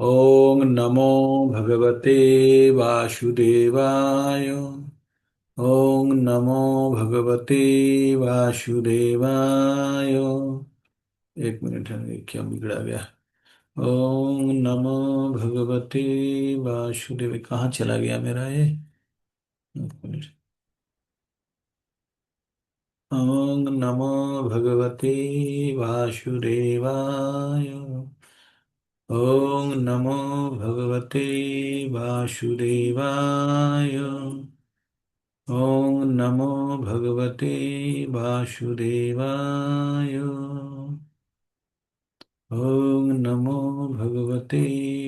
ओम नमो भगवते वासुदेवाय। ओम नमो भगवते वासुदेवाय। एक मिनट है, ये क्या बिगड़ा गया। ओम नमो भगवते वासुदेव, कहाँ चला गया मेरा ये। एक मिनट। ओम नमो भगवते वासुदेवाय। ओम नमो भगवते वासुदेवाय। ओम नमो भगवते वासुदेवाय। ओम नमो भगवते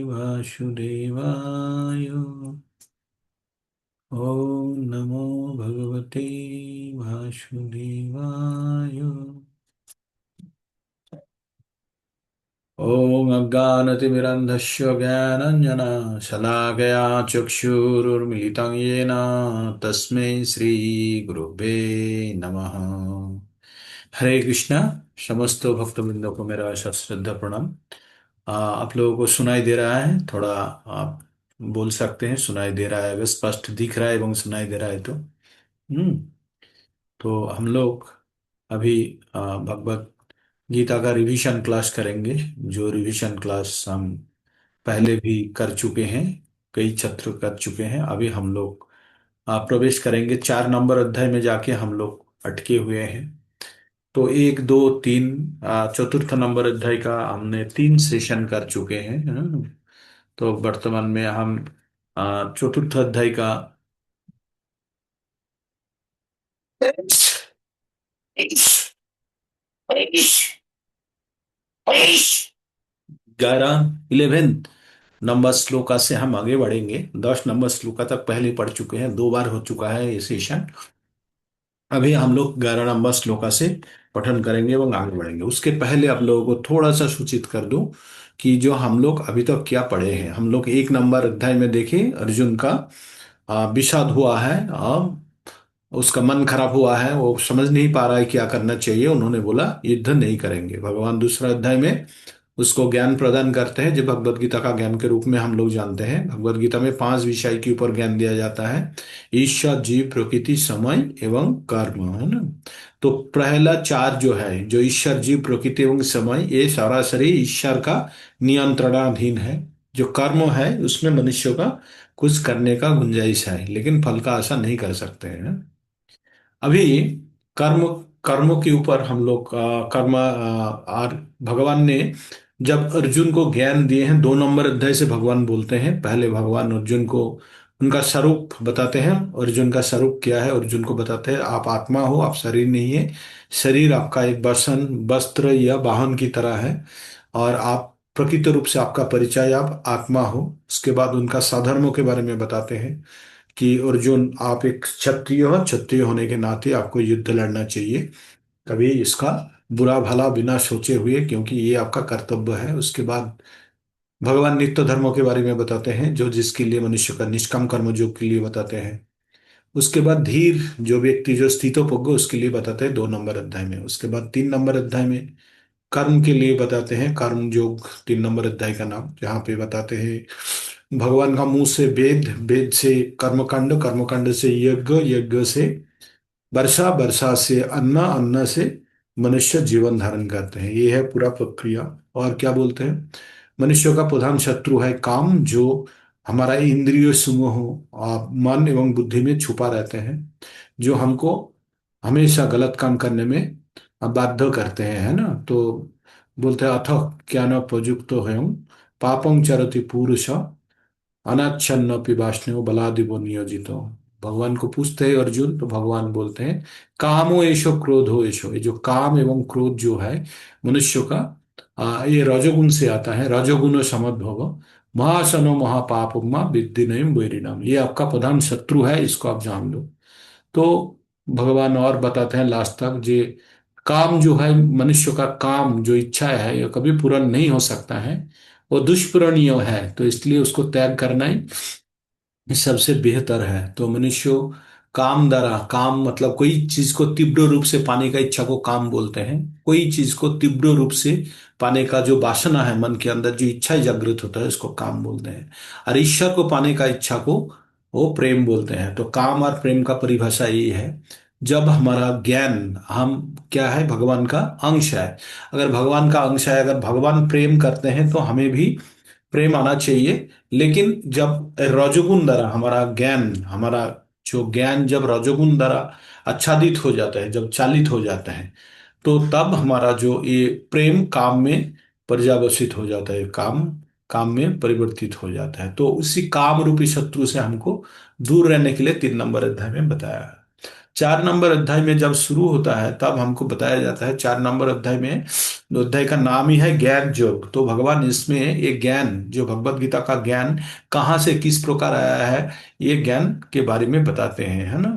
वासुदेवाय। ओम नमो भगवते वासुदेवाय। ॐ अज्ञानतिमिरन्धस्य ज्ञानञ्जनशलाकया चक्षुरुन्मिलितं येन तस्मै श्रीगुरुवे नमः। हरे कृष्णा। समस्त भक्तवृंदों को मेरा सश्रद्धा प्रणाम। आप लोगों को सुनाई दे रहा है? थोड़ा आप बोल सकते हैं, सुनाई दे रहा है? अगर स्पष्ट दिख रहा है एवं सुनाई दे रहा है तो तो हम लोग अभी भगवत गीता का रिवीजन क्लास करेंगे। जो रिवीजन क्लास हम पहले भी कर चुके हैं, कई सत्र कर चुके हैं। अभी हम लोग प्रवेश करेंगे 4 नंबर अध्याय में, जाके हम लोग अटके हुए हैं। तो 1, 2, 3 चतुर्थ नंबर अध्याय का हमने 3 सेशन कर चुके हैं, है ना? तो वर्तमान में हम चतुर्थ अध्याय का 11 नंबर श्लोका से हम आगे बढ़ेंगे। 10 नंबर श्लोका तक पहले पढ़ चुके हैं, 2 बार हो चुका है ये सेशन। अभी हम लोग 11 नंबर श्लोका से पठन करेंगे एवं आगे बढ़ेंगे। उसके पहले आप लोगों को थोड़ा सा सूचित कर दूं कि जो हम लोग अभी तक क्या पढ़े हैं। हम लोग 1 नंबर अध्याय में देखे अर्जुन का विषाद हुआ है। उसका मन खराब हुआ है, वो समझ नहीं पा रहा है क्या करना चाहिए। उन्होंने बोला युद्ध नहीं करेंगे। भगवान दूसरा अध्याय में उसको ज्ञान प्रदान करते हैं, जो भगवत गीता का ज्ञान के रूप में हम लोग जानते हैं। भगवत गीता में 5 विषय के ऊपर ज्ञान दिया जाता है: ईश्वर, जीव, प्रकृति, समय एवं कर्म, है ना? तो पहला 4 जो है, जो ईश्वर, जीव, प्रकृति एवं समय, ये सरासरि ईश्वर का नियंत्रणाधीन है। जो कर्म है उसमें मनुष्य का कुछ करने का गुंजाइश है, लेकिन फल का आशा नहीं कर सकते हैं। अभी कर्म कर्मों के ऊपर हम लोग और भगवान ने जब अर्जुन को ज्ञान दिए हैं, 2 नंबर अध्याय से भगवान बोलते हैं। पहले भगवान अर्जुन को उनका स्वरूप बताते हैं। अर्जुन का स्वरूप क्या है, अर्जुन को बताते हैं आप आत्मा हो, आप शरीर नहीं है। शरीर आपका एक बसन, वस्त्र या वाहन की तरह है। और आप प्रकृति रूप से आपका परिचय आप आत्मा हो। उसके बाद उनका साधर्मों के बारे में बताते हैं कि अर्जुन आप एक क्षत्रिय हो, क्षत्रिय होने के नाते आपको युद्ध लड़ना चाहिए, कभी इसका बुरा भला बिना सोचे हुए, क्योंकि ये आपका कर्तव्य है। उसके बाद भगवान नित्य धर्मों के बारे में बताते हैं, जो जिसके लिए मनुष्य का निष्काम कर्म योग के लिए बताते हैं। उसके बाद धीर, जो व्यक्ति जो स्थितोपज्ञ, उसके लिए बताते हैं 2 नंबर अध्याय में। उसके बाद 3 नंबर अध्याय में कर्म के लिए बताते हैं, कर्म योग 3 नंबर अध्याय का नाम, जहाँ पे बताते हैं भगवान का मुंह से वेद, वेद से कर्मकांड, कर्मकांड से यज्ञ, यज्ञ से वर्षा, वर्षा से अन्न, अन्न से मनुष्य जीवन धारण करते हैं। ये है पूरा प्रक्रिया। और क्या बोलते हैं, मनुष्य का प्रधान शत्रु है काम, जो हमारा इंद्रिय समूह मन एवं बुद्धि में छुपा रहते हैं, जो हमको हमेशा गलत काम करने में बाध्य करते हैं, है ना? तो बोलते हैं अथ क्या न प्रयुक्तो है पापं चरति पुरुष अनाच्छन्न पिबाष्णो बलादिवो नियोजितो। भगवान को पूछते हैं अर्जुन, तो भगवान बोलते हैं कामो एशो क्रोधो एशो। ये जो काम एवं क्रोध जो है मनुष्य का, ये रजोगुण से आता है। रजोगुण समद्भव महासनो महापापमा विद्धि नयम वैरिणम। ये आपका प्रधान शत्रु है, इसको आप जान लो। तो भगवान और बताते हैं लास्ट तक, जे काम जो है, मनुष्य का काम जो इच्छा है, ये कभी पूर्ण नहीं हो सकता है। वो दुष्पूरणीय है, तो इसलिए उसको त्याग करना ही सबसे बेहतर है। तो मनुष्य काम द्वारा, काम मतलब कोई चीज को तीव्र रूप से पाने का इच्छा को काम बोलते हैं। कोई चीज को तीव्र रूप से पाने का जो वासना है, मन के अंदर जो इच्छा जागृत होता है, उसको काम बोलते हैं। और ईश्वर को पाने का इच्छा को वो प्रेम बोलते हैं। तो काम और प्रेम का परिभाषा ये है, जब हमारा ज्ञान, हम क्या है, भगवान का अंश है। अगर भगवान का अंश है, अगर भगवान प्रेम करते हैं तो हमें भी प्रेम आना चाहिए। लेकिन जब रजोगुण द्वारा हमारा ज्ञान, हमारा जो ज्ञान जब रजोगुण द्वारा आच्छादित हो जाता है, जब चालित हो जाता है, तो तब हमारा जो ये प्रेम काम में पर्यावसित हो जाता है, काम काम में परिवर्तित हो जाता है। तो उसी काम रूपी शत्रु से हमको दूर रहने के लिए 3 नंबर अध्याय में बताया है। 4 नंबर अध्याय में जब शुरू होता है तब हमको बताया जाता है, 4 नंबर अध्याय में, अध्याय का नाम ही है ज्ञान योग। तो भगवान इसमें एक ज्ञान, जो भगवत गीता का ज्ञान कहाँ से किस प्रकार आया है, ये ज्ञान के बारे में बताते हैं, है ना।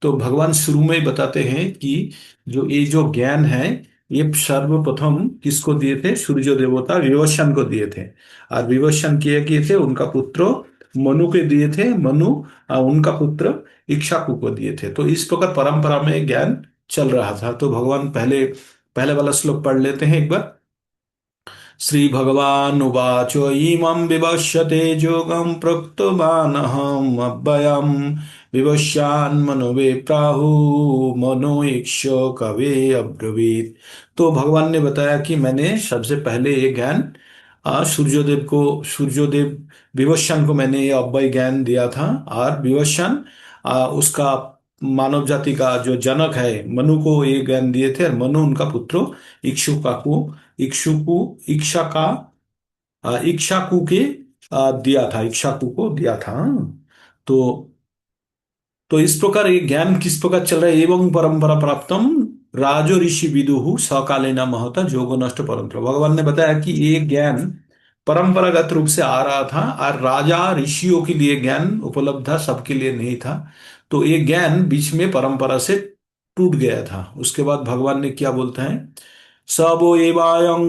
तो भगवान शुरू में ही बताते हैं कि जो ये जो ज्ञान है, ये सर्वप्रथम किसको दिए थे, सूर्य देवता विवस्वान को दिए थे। और विवस्वान किए किए थे उनका पुत्र मनु के दिए थे। मनु उनका पुत्र इक्ष्वाकु को दिए थे। तो इस प्रकार परंपरा में ज्ञान चल रहा था। तो भगवान पहले पहले वाला श्लोक पढ़ लेते हैं एक बार। श्री भगवान उवाच इमं विवस्वते जोगं प्रोक्तवानहम् अव्ययम् विवस्वान् मनवे प्राहु मनो ईक्ष्यो कवे अब्रवीत। तो भगवान ने बताया कि मैंने सबसे पहले ये ज्ञान सूर्योदेव को, सूर्योदेव विवस्वान को मैंने ये अव्यय ज्ञान दिया था। और विवस्वान उसका मानव जाति का जो जनक है, मनु को ये ज्ञान दिए थे। और मनु उनका पुत्र इक्ष्वाकु, इक्ष्वाकु इक्षा का इक्ष्वाकु के दिया था, इक्ष्वाकु को दिया था। तो तो इस प्रकार ये ज्ञान किस प्रकार चल रहा है, एवं परंपरा प्राप्तम राजो ऋषि विदुहु सकालीना महता जोगो नष्ट परंतु। भगवान ने बताया कि ये ज्ञान परंपरागत रूप से आ रहा था, और राजा ऋषियों के लिए ज्ञान उपलब्ध था, सबके लिए नहीं था। तो ये ज्ञान बीच में परंपरा से टूट गया था। उसके बाद भगवान ने क्या बोलते हैं, सबो एवायं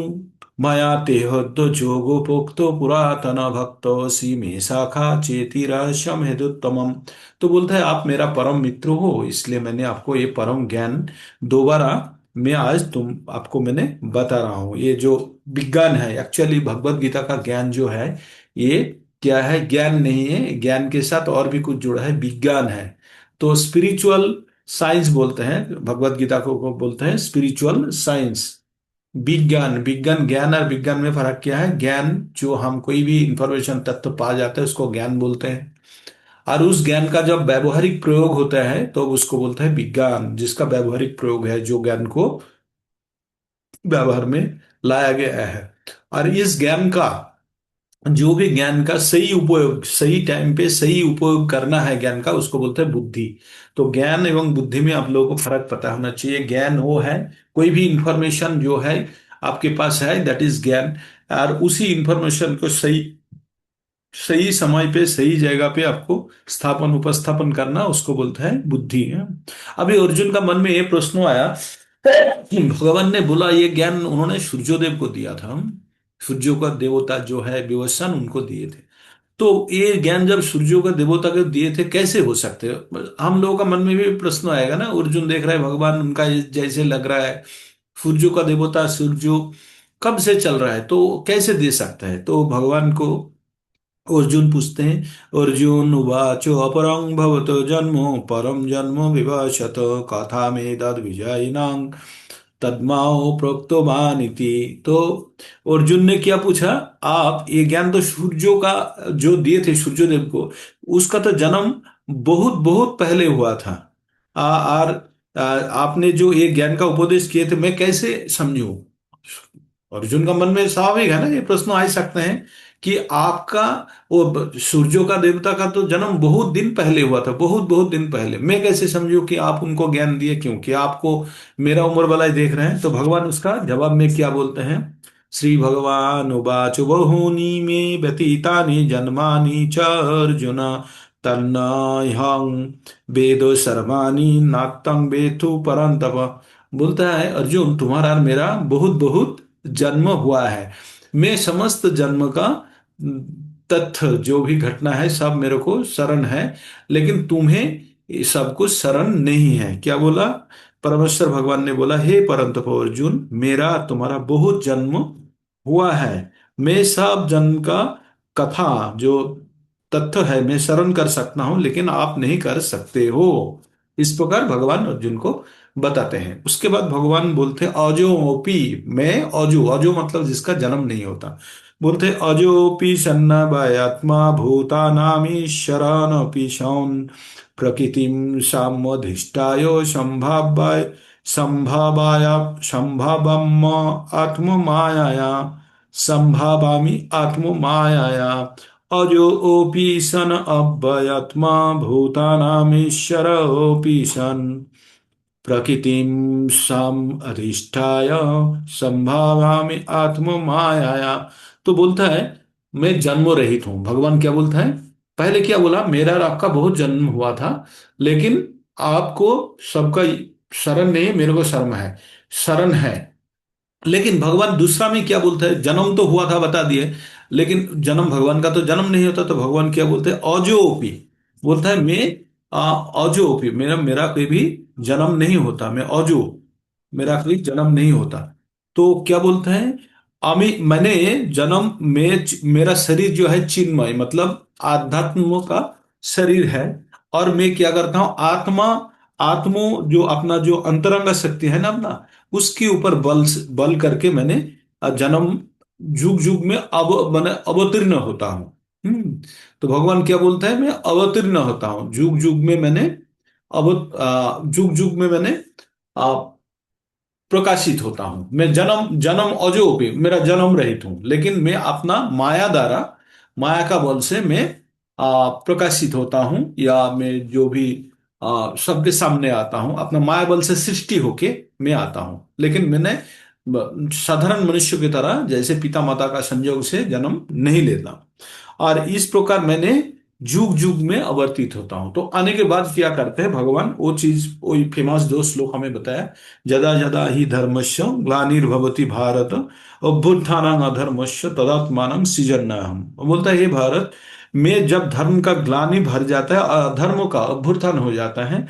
मया तेह तो जोगो प्रोक्तो पुरातन भक्तोऽसि मे शाखा चेति रहस्यम हेदुत्तमम। तो बोलता है, आप मेरा परम मित्र हो, इसलिए मैंने आपको ये परम ज्ञान दोबारा, मैं आज तुम आपको मैंने बता रहा हूँ। ये जो विज्ञान है, एक्चुअली भगवत गीता का ज्ञान जो है, ये क्या है, ज्ञान नहीं है, ज्ञान के साथ और भी कुछ जुड़ा है, विज्ञान है। तो स्पिरिचुअल साइंस बोलते हैं भगवत गीता को बोलते हैं स्पिरिचुअल साइंस। विज्ञान, विज्ञान, ज्ञान और विज्ञान में फर्क क्या है, ज्ञान जो हम कोई भी इंफॉर्मेशन तत्व पा जाते हैं उसको ज्ञान बोलते हैं। और उस ज्ञान का जब व्यावहारिक प्रयोग होता है तो उसको बोलते हैं विज्ञान, जिसका व्यावहारिक प्रयोग है, जो ज्ञान को व्यवहार में लाया गया है। और इस ज्ञान का, जो भी ज्ञान का सही उपयोग, सही टाइम पे सही उपयोग करना है ज्ञान का, उसको बोलते हैं बुद्धि। तो ज्ञान एवं बुद्धि में आप लोगों को फर्क पता होना चाहिए। ज्ञान वो है, कोई भी इंफॉर्मेशन जो है आपके पास है, दैट इज ज्ञान। और उसी इंफॉर्मेशन को सही सही समय पे सही जगह पे आपको स्थापन उपस्थापन करना, उसको बोलते हैं बुद्धि। अभी अर्जुन का मन में ये प्रश्न आया, भगवान ने बोला ये ज्ञान उन्होंने सूर्योदेव को दिया था, सूर्यों का देवता जो है विवस्वान, उनको दिए थे। तो ये ज्ञान जब सूर्यों का देवता को दिए थे, कैसे हो सकते हैं? हम लोगों का मन में भी प्रश्न आएगा ना। अर्जुन देख रहा है भगवान उनका जैसे लग रहा है, सूर्यों का देवता सूर्य कब से चल रहा है, तो कैसे दे सकता है? तो भगवान को अर्जुन पूछते हैं, अर्जुन उवाचो अपरं भवतो जन्मो परम जन्म विभाषत कथा में तद विजयिनां तद्माओ प्रोक्तवान इति। तो अर्जुन ने क्या पूछा, आप ये ज्ञान तो सूर्यों का जो दिए थे सूर्योदेव को, उसका तो जन्म बहुत बहुत पहले हुआ था। और आपने जो ये ज्ञान का उपदेश किए थे, मैं कैसे समझूं? अर्जुन का मन में स्वाभाविक है ना, ये प्रश्न आ ही सकते हैं कि आपका वो सूर्यों का देवता का तो जन्म बहुत दिन पहले हुआ था, बहुत बहुत दिन पहले, मैं कैसे समझूं कि आप उनको ज्ञान दिए? क्योंकि आपको मेरा उम्र वाला ही देख रहे हैं। तो भगवान उसका जवाब में क्या बोलते हैं, श्री भगवान उवाच बहूनि मे व्यतीतानि जन्मानि च अर्जुन तन्नाहं वेदो सर्वाणि नात्तं वेत्तु परन्तप। बोलता है, अर्जुन तुम्हारा और मेरा बहुत बहुत जन्म हुआ है, मैं समस्त जन्म का तथ्य जो भी घटना है सब मेरे को शरण है। लेकिन तुम्हें ये सब कुछ शरण नहीं है। क्या बोला? परमेश्वर भगवान ने बोला, हे परंतप अर्जुन, मेरा तुम्हारा बहुत जन्म हुआ है, मैं सब जन्म का कथा जो तथ्य है मैं शरण कर सकता हूं, लेकिन आप नहीं कर सकते हो। इस प्रकार भगवान अर्जुन को बताते हैं। उसके बाद भगवान बोलते अजोपि, मैं अजो, अजो मतलब जिसका जन्म नहीं होता, बोलते अजोपि सन्नवायात्मा भूतानामीश्वरानपि सौन् प्रकृतिं साम्यधिष्ठाय संभाव्य संभावाय संभावम आत्ममायया संभावामि आत्ममायया अजोऽपि सन अव्ययात्मा भूतानामीश्वरोऽपि सन् प्रकृतिं साम अधिष्ठाय संभावामि आत्म मायाया। तो बोलता है मैं जन्म रहित हूं। भगवान क्या बोलता है? पहले क्या बोला? मेरा और आपका बहुत जन्म हुआ था, लेकिन आपको सबका शरण नहीं, मेरे को शर्म है, शरण है। लेकिन भगवान दूसरा में क्या बोलते हैं? जन्म तो हुआ था बता दिए, लेकिन जन्म भगवान का तो जन्म नहीं होता, तो भगवान क्या बोलते हैं? अजोपि, बोलता है मैं अजोपि, मेरा मेरा कोई भी जन्म नहीं होता, मैं अजो, मेरा कोई जन्म नहीं होता। तो क्या बोलते हैं? मैंने जन्म में मेरा शरीर जो है चिन्मय मतलब आध्यात्म का शरीर है, और मैं क्या करता हूं? आत्मा, आत्मो जो अपना जो अंतरंग शक्ति है ना अपना, उसके ऊपर बल करके मैंने जन्म जुग जुग में अब मैंने अवतीर्ण होता हूँ। तो भगवान क्या बोलता है? मैं अवतीर्ण होता हूँ जुग जुग में, मैंने जुग जुग में मैंने आ, प्रकाशित होता हूं। मैं जन्म जन्म अजो भी, मेरा जन्म रहित हूं, लेकिन मैं अपना माया द्वारा, माया का बल से मैं प्रकाशित होता हूं, या मैं जो भी सबके सामने आता हूं, अपना माया बल से सृष्टि होके मैं आता हूं। लेकिन मैंने साधारण मनुष्य की तरह जैसे पिता माता का संयोग से जन्म नहीं लेता। और इस प्रकार मैंने जुग जुग में अवर्तित होता हूं। तो आने के बाद क्या करते हैं भगवान? वो चीज, वही फेमस दो श्लोक हमें बताया, जदा जदा ही धर्मस्य ग्लानिर्भवति भारत अभ्युत्थानं अधर्मस्य तदात्मानं सृजन्याहम्। वो बोलता है हे भारत, मैं जब धर्म का ग्लानि भर जाता है, अधर्म का अभ्युत्थान हो जाता है,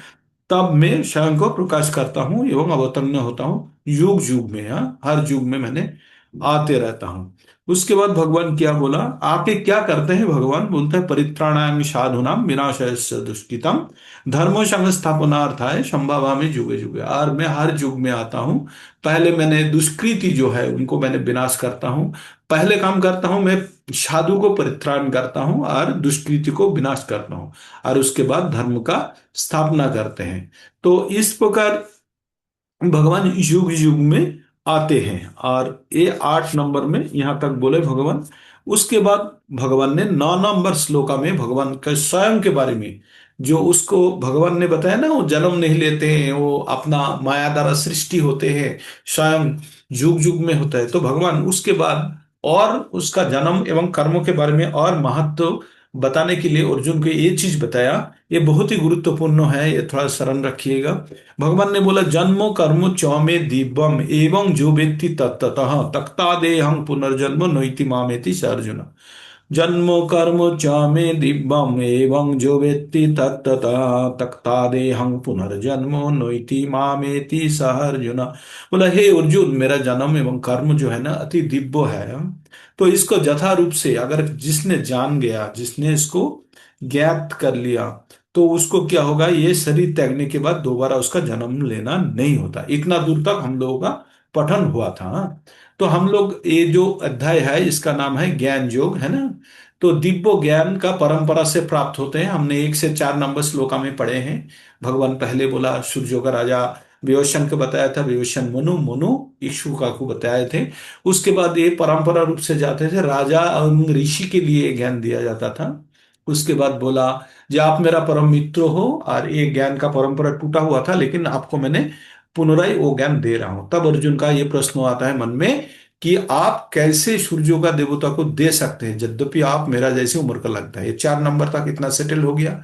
तब मैं स्वयं को प्रकाश करता हूँ एवं अवतरण होता हूँ युग युग में। हाँ, हर युग में मैंने आते रहता हूँ। उसके बाद भगवान क्या बोला? आके क्या करते हैं? भगवान बोलता है परित्राणाय साधूनां विनाशाय दुष्कृतम धर्म संस्थापनार्थाय संभवामि जुगे जुगे। और मैं हर युग में आता हूँ। पहले मैंने दुष्कृति जो है उनको मैंने विनाश करता हूँ, पहले काम करता हूँ मैं, साधु को परित्राण करता हूँ और दुष्कृति को विनाश करता हूँ, और उसके बाद धर्म का स्थापना करते हैं। तो इस प्रकार भगवान युग युग में आते हैं। और ये 8 नंबर में यहां तक बोले भगवान। उसके बाद भगवान ने 9 नंबर श्लोका में भगवान के स्वयं के बारे में, जो उसको भगवान ने बताया ना, वो जन्म नहीं लेते हैं, वो अपना माया द्वारा सृष्टि होते हैं, स्वयं युग युग में होता है। तो भगवान उसके बाद और उसका जन्म एवं कर्मों के बारे में और महत्व बताने के लिए अर्जुन को ये चीज बताया। ये बहुत ही गुरुत्वपूर्ण है, ये थोड़ा स्मरण रखिएगा। भगवान ने बोला जन्मो कर्म च मे दिव्यम एवं जो व्यक्ति तत्ततः तक्ता देहं पुनर्जन्म नैति मामेति स अर्जुन। जन्म कर्म च मे दिव्यम एवं जो व्यक्ति तत्ततः तक्ता देहं पुनर्जन्म नैति मामेति स अर्जुन। बोला हे अर्जुन, मेरा जन्म एवं कर्म जो है ना अति दिव्य है। तो इसको यथा रूप से अगर जिसने जान गया, जिसने इसको ज्ञात कर लिया, तो उसको क्या होगा? ये शरीर त्यागने के बाद दोबारा उसका जन्म लेना नहीं होता। इतना दूर तक हम लोगों का पठन हुआ था। तो हम लोग ये जो अध्याय है इसका नाम है ज्ञान योग, है ना। तो दिव्य ज्ञान का परंपरा से प्राप्त होते हैं। हमने 1 से 4 नंबर श्लोका में पढ़े हैं। भगवान पहले बोला सूर्य का राजा विभीषण को बताया था, विभीषण मनु, मनु इक्ष्वाकु को बताए थे। उसके बाद ये परंपरा रूप से जाते थे, राजा और ऋषि के लिए ज्ञान दिया जाता था। उसके बाद बोला जो आप मेरा परम मित्र हो, और ये ज्ञान का परंपरा टूटा हुआ था, लेकिन आपको मैंने पुनराय वो ज्ञान दे रहा हूं। तब अर्जुन का ये प्रश्न आता है मन में कि आप कैसे सूर्यों का देवता को दे सकते हैं, यद्यपि आप मेरा जैसे उम्र का लगता है। ये 4 नंबर तक इतना सेटल हो गया।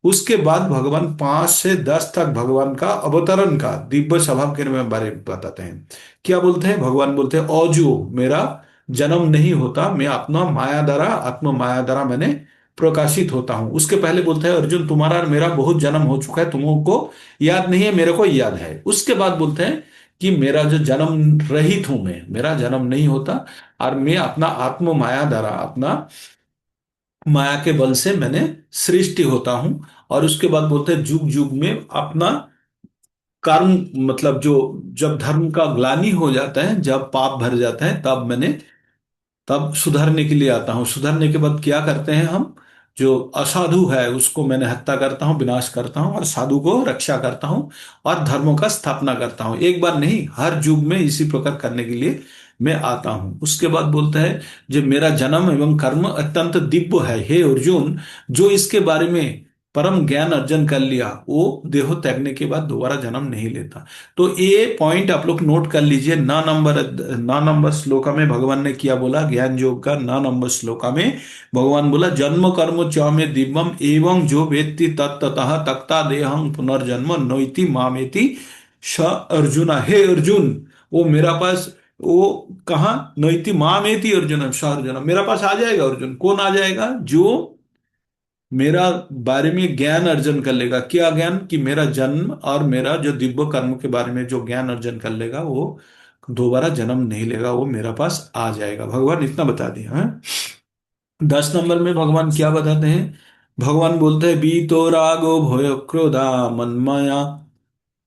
उसके बाद भगवान 5 से 10 तक भगवान का अवतरण का दिव्य स्वभाव के बारे में बताते हैं। क्या बोलते हैं? भगवान बोलते हैं अजो, मेरा जन्म नहीं होता, मैं अपना माया द्वारा, आत्म माया द्वारा मैंने प्रकाशित होता हूँ। उसके पहले बोलता है अर्जुन तुम्हारा और मेरा बहुत जन्म हो चुका है, तुमको याद नहीं है, मेरे को याद है। उसके बाद बोलते हैं कि मेरा जो जन्म रहित हूं मैं, मेरा जन्म नहीं होता, और मैं अपना आत्म माया द्वारा, अपना माया के बल से मैंने सृष्टि होता हूं। और उसके बाद बोलते हैं जुग जुग में अपना कर्म, मतलब जो, जब धर्म का ग्लानि हो जाता है, जब पाप भर जाता है, तब सुधरने के लिए आता हूँ। सुधरने के बाद क्या करते हैं हम, जो असाधु है उसको मैंने हत्या करता हूँ, विनाश करता हूँ, और साधु को रक्षा करता हूँ, और धर्मों का स्थापना करता हूँ। एक बार नहीं, हर युग में इसी प्रकार करने के लिए मैं आता हूँ। उसके बाद बोलता है जो मेरा जन्म एवं कर्म अत्यंत दिव्य है हे अर्जुन, जो इसके बारे में परम ज्ञान अर्जन कर लिया वो देह त्यागने के बाद दोबारा जन्म नहीं लेता। तो ये पॉइंट आप लोग नोट कर लीजिए। 9 नंबर श्लोका में भगवान ने क्या बोला, ज्ञान योग का 9 नंबर श्लोका में भगवान बोला जन्म कर्म च में दिव्यम एवं जो वेत्ति तत्ततः तक्ता देहं पुनर्जन्म नोइति मामेति स अर्जुन। हे अर्जुन, वो मेरा पास, वो कहा, नोइति मामेति अर्जुन, स अर्जुन मेरा पास आ जाएगा। अर्जुन कौन आ जाएगा, जो मेरा बारे में ज्ञान अर्जन कर लेगा। क्या ज्ञान, कि मेरा जन्म और मेरा जो दिव्य कर्म के बारे में जो ज्ञान अर्जन कर लेगा वो दोबारा जन्म नहीं लेगा, वो मेरा पास आ जाएगा। भगवान इतना बता दिया है। 10 नंबर में भगवान क्या बताते हैं, भगवान बोलते हैं बीतो रागो भय क्रोधा मनमया